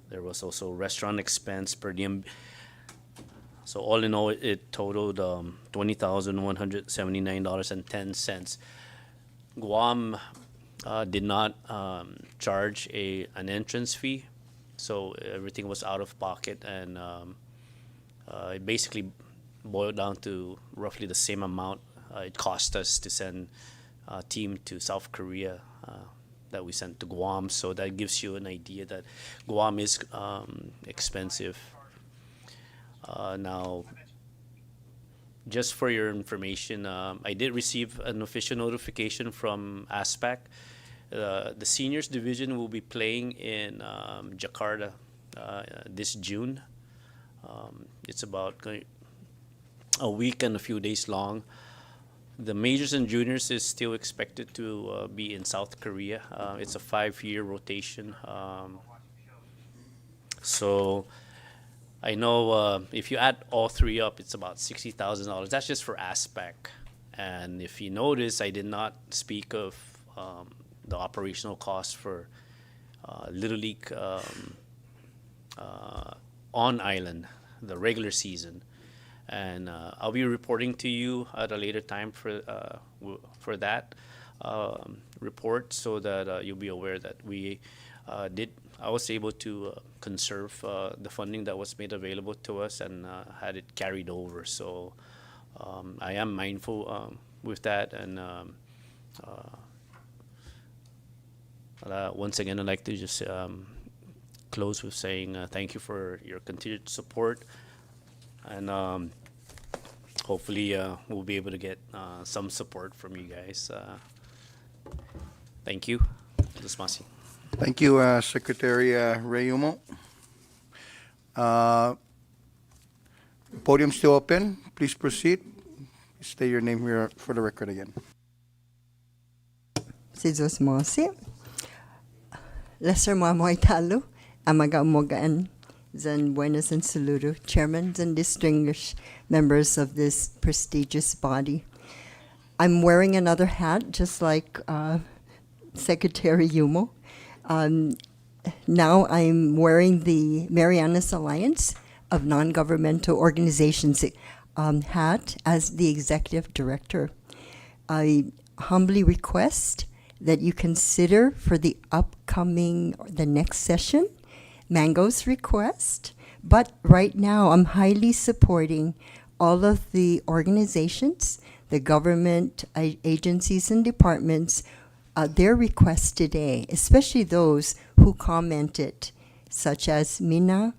There was also restaurant expense per diem. So all in all, it totaled $20,179.10. Guam did not charge an entrance fee, so everything was out of pocket, and it basically boiled down to roughly the same amount it cost us to send a team to South Korea that we sent to Guam. So that gives you an idea that Guam is expensive. Now, just for your information, I did receive an official notification from ASPAC. The seniors division will be playing in Jakarta this June. It's about a week and a few days long. The majors and juniors is still expected to be in South Korea. It's a 5-year rotation. So I know if you add all three up, it's about $60,000. That's just for ASPAC. And if you notice, I did not speak of the operational costs for Little League on island, the regular season. And I'll be reporting to you at a later time for that report, so that you'll be aware that I was able to conserve the funding that was made available to us and had it carried over. So I am mindful with that, and once again, I'd like to just close with saying thank you for your continued support, and hopefully we'll be able to get some support from you guys. Thank you. Desmasi. Thank you, Secretary Reyumo. Podium still open. Please proceed. State your name here for the record again. Si Zosmosi. Lesser Mamoy Talu. Amaga Mogaan. Zan Buenas and Saludo. Chairmen and distinguished members of this prestigious body. I'm wearing another hat, just like Secretary Yumo. Now I'm wearing the Marianas Alliance of Non-Governmental Organizations hat as the Executive Director. I humbly request that you consider for the next session, Mango's request. But right now, I'm highly supporting all of the organizations, the government agencies and departments, their requests today, especially those who commented, such as MINA,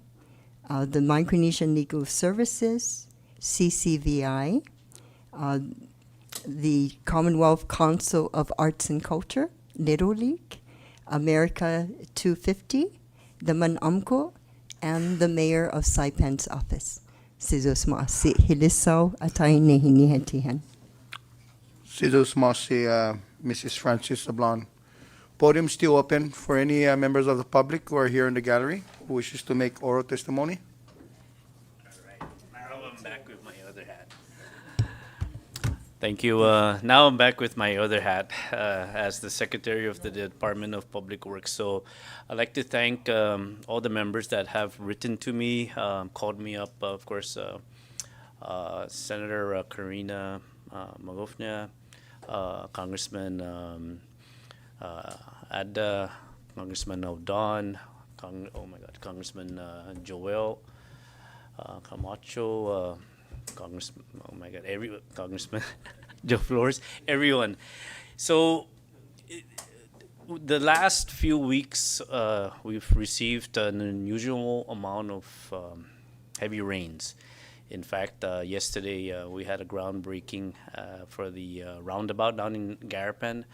the Micronesian Legal Services, CCVI, the Commonwealth Council of Arts and Culture, Little League, America 250, the Manamco, and the mayor of Saipan's office. Sizus Masi Hiliso Atay Nehinihetihan. Sidus Mosi, Mrs. Francis Sablon. Podium still open for any members of the public who are here in the gallery who wishes to make oral testimony. Now I'm back with my other hat. Thank you. Now I'm back with my other hat as the Secretary of the Department of Public Works. So I'd like to thank all the members that have written to me, called me up, of course, Senator Karina Magofnia, Congressman Adda, Congressman O'Don, Congressman Joel Camacho, Congressman, Congressman Joe Flores, everyone. So the last few weeks, we've received an unusual amount of heavy rains. In fact, yesterday we had a groundbreaking for the roundabout down in Garapan,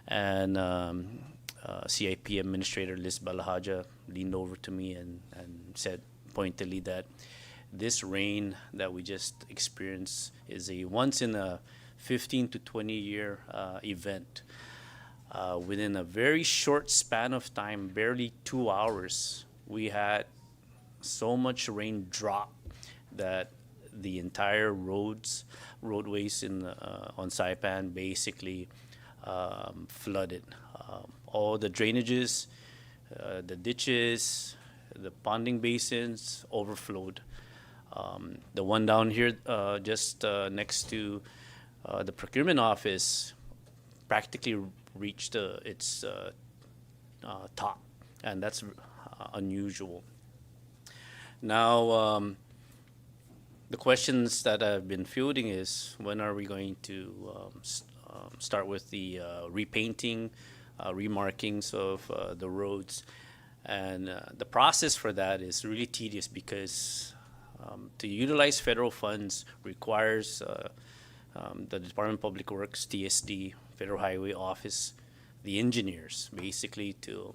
and CIP Administrator Liz Balahaja leaned over to me and said pointedly that this rain that we just experienced is a once in a 15 to 20 year event. Within a very short span of time, barely 2 hours, we had so much rain drop that the entire roadways on Saipan basically flooded. All the drainages, the ditches, the ponding basins overflowed. The one down here just next to the procurement office practically reached its top, and that's unusual. Now, the questions that I've been fielding is, when are we going to start with the repainting, remarkings of the roads? And the process for that is really tedious because to utilize federal funds requires the Department of Public Works, TSD, Federal Highway Office, the engineers, basically to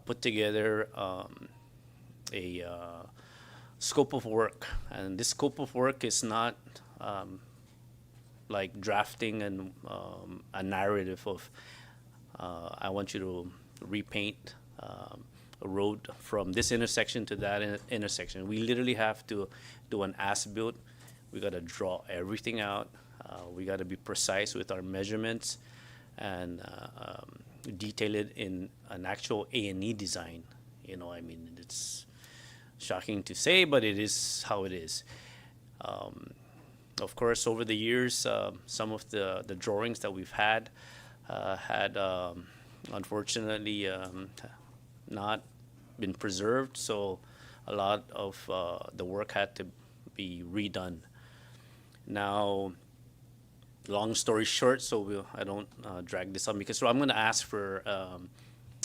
put together a scope of work. And this scope of work is not like drafting a narrative of I want you to repaint a road from this intersection to that intersection. We literally have to do an as-built. We got to draw everything out. We got to be precise with our measurements and detail it in an actual A&E design. You know, I mean, it's shocking to say, but it is how it is. Of course, over the years, some of the drawings that we've had unfortunately not been preserved, so a lot of the work had to be redone. Now, long story short, so I don't drag this on, because I'm going to ask for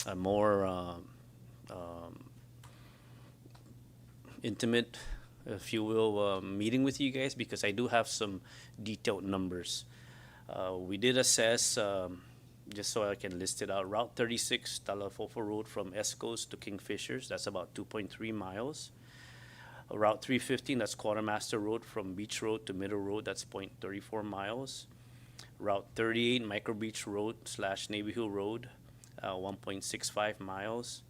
a more intimate, if you will, meeting with you guys, because I do have some detailed numbers. We did assess, just so I can list it out, Route 36, Talafofo Road from Escos to Kingfishers, that's about 2.3 miles. Route 315, that's Quartermaster Road from Beach Road to Middle Road, that's 0.34 miles. Route 38, Micro Beach Road / Navy Hill Road, 1.65 miles.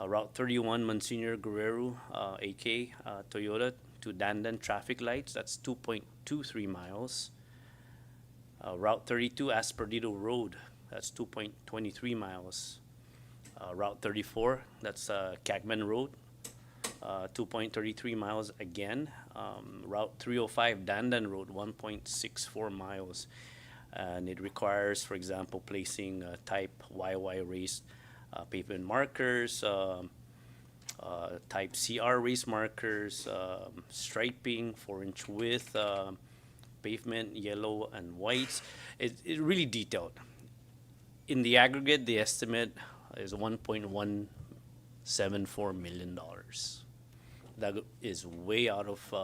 Route 31, Monsignor Guerrero, AK Toyota to Dandan Traffic Lights, that's 2.23 miles. Route 32, Asperdido Road, that's 2.23 miles. Route 34, that's Cagman Road, 2.33 miles again. Route 305, Dandan Road, 1.64 miles. And it requires, for example, placing type YY raised pavement markers, type CR raised markers, striping, 4-inch width, pavement, yellow and whites. It really detailed. In the aggregate, the estimate is $1.174 million. That is way out of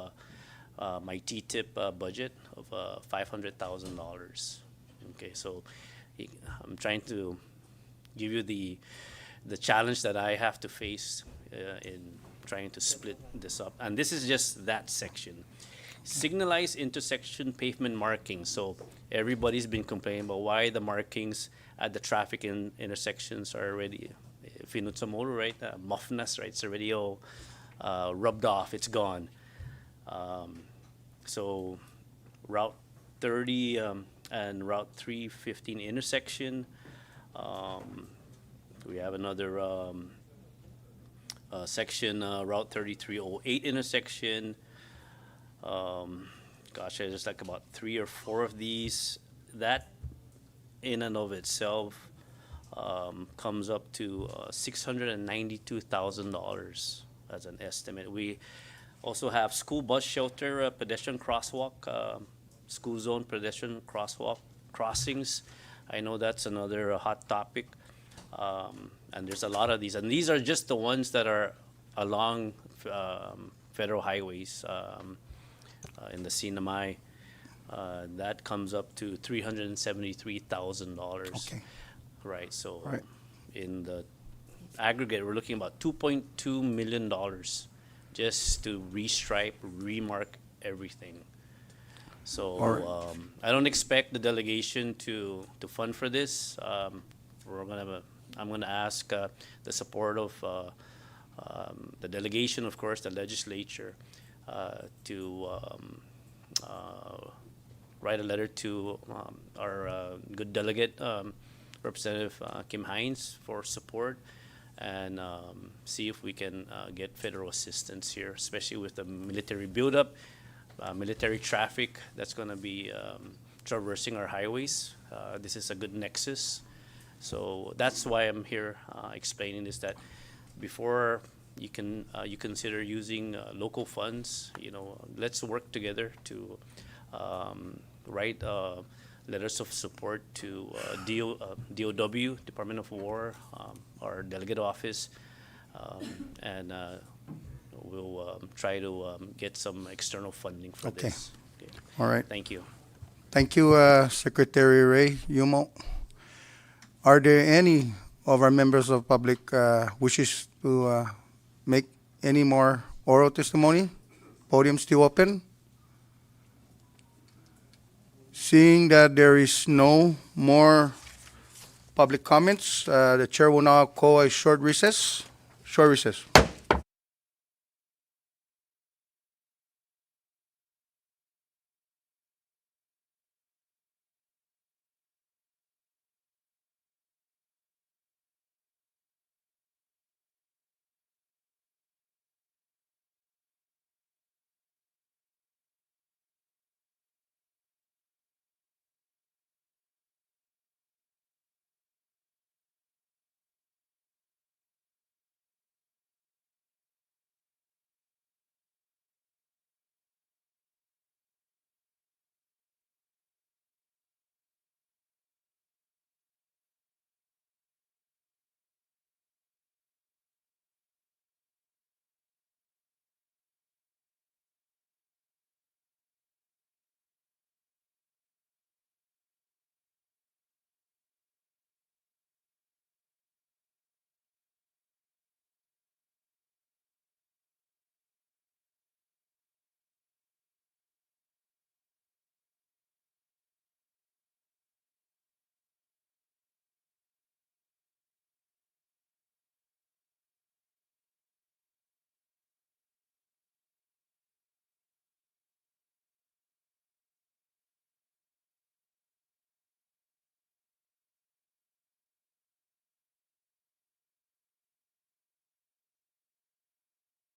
my T-tip budget of $500,000. Okay, so I'm trying to give you the challenge that I have to face in trying to split this up. And this is just that section. Signalized intersection pavement markings. So everybody's been complaining about why the markings at the traffic intersections are already, Finutsamolo, right? Mafnas, right? It's already all rubbed off. It's gone. So Route 30 and Route 315 intersection. We have another section, Route 3308 intersection. Gosh, there's like about 3 or 4 of these. That in and of itself comes up to $692,000 as an estimate. We also have school bus shelter, pedestrian crosswalk, school zone pedestrian crosswalk crossings. I know that's another hot topic. And there's a lot of these. And these are just the ones that are along federal highways in the CNMI. That comes up to $373,000. Okay. Right, so Right. in the aggregate, we're looking about $2.2 million just to restripe, remark everything. So All right. I don't expect the delegation to fund for this. I'm gonna ask the support of the delegation, of course, the legislature, to write a letter to our good delegate, Representative Kim Hines, for support, and see if we can get federal assistance here, especially with the military buildup, military traffic that's going to be traversing our highways. This is a good nexus. So that's why I'm here explaining this, that before you consider using local funds, let's work together to write letters of support to DOW, Department of War, our delegate office, and we'll try to get some external funding for Okay. this. Okay. All right. Thank you. Thank you, Secretary Ray Yumo. Are there any of our members of public wishes to make any more oral testimony? Podium still open? Seeing that there is no more public comments, the chair will now call a short recess. Short recess.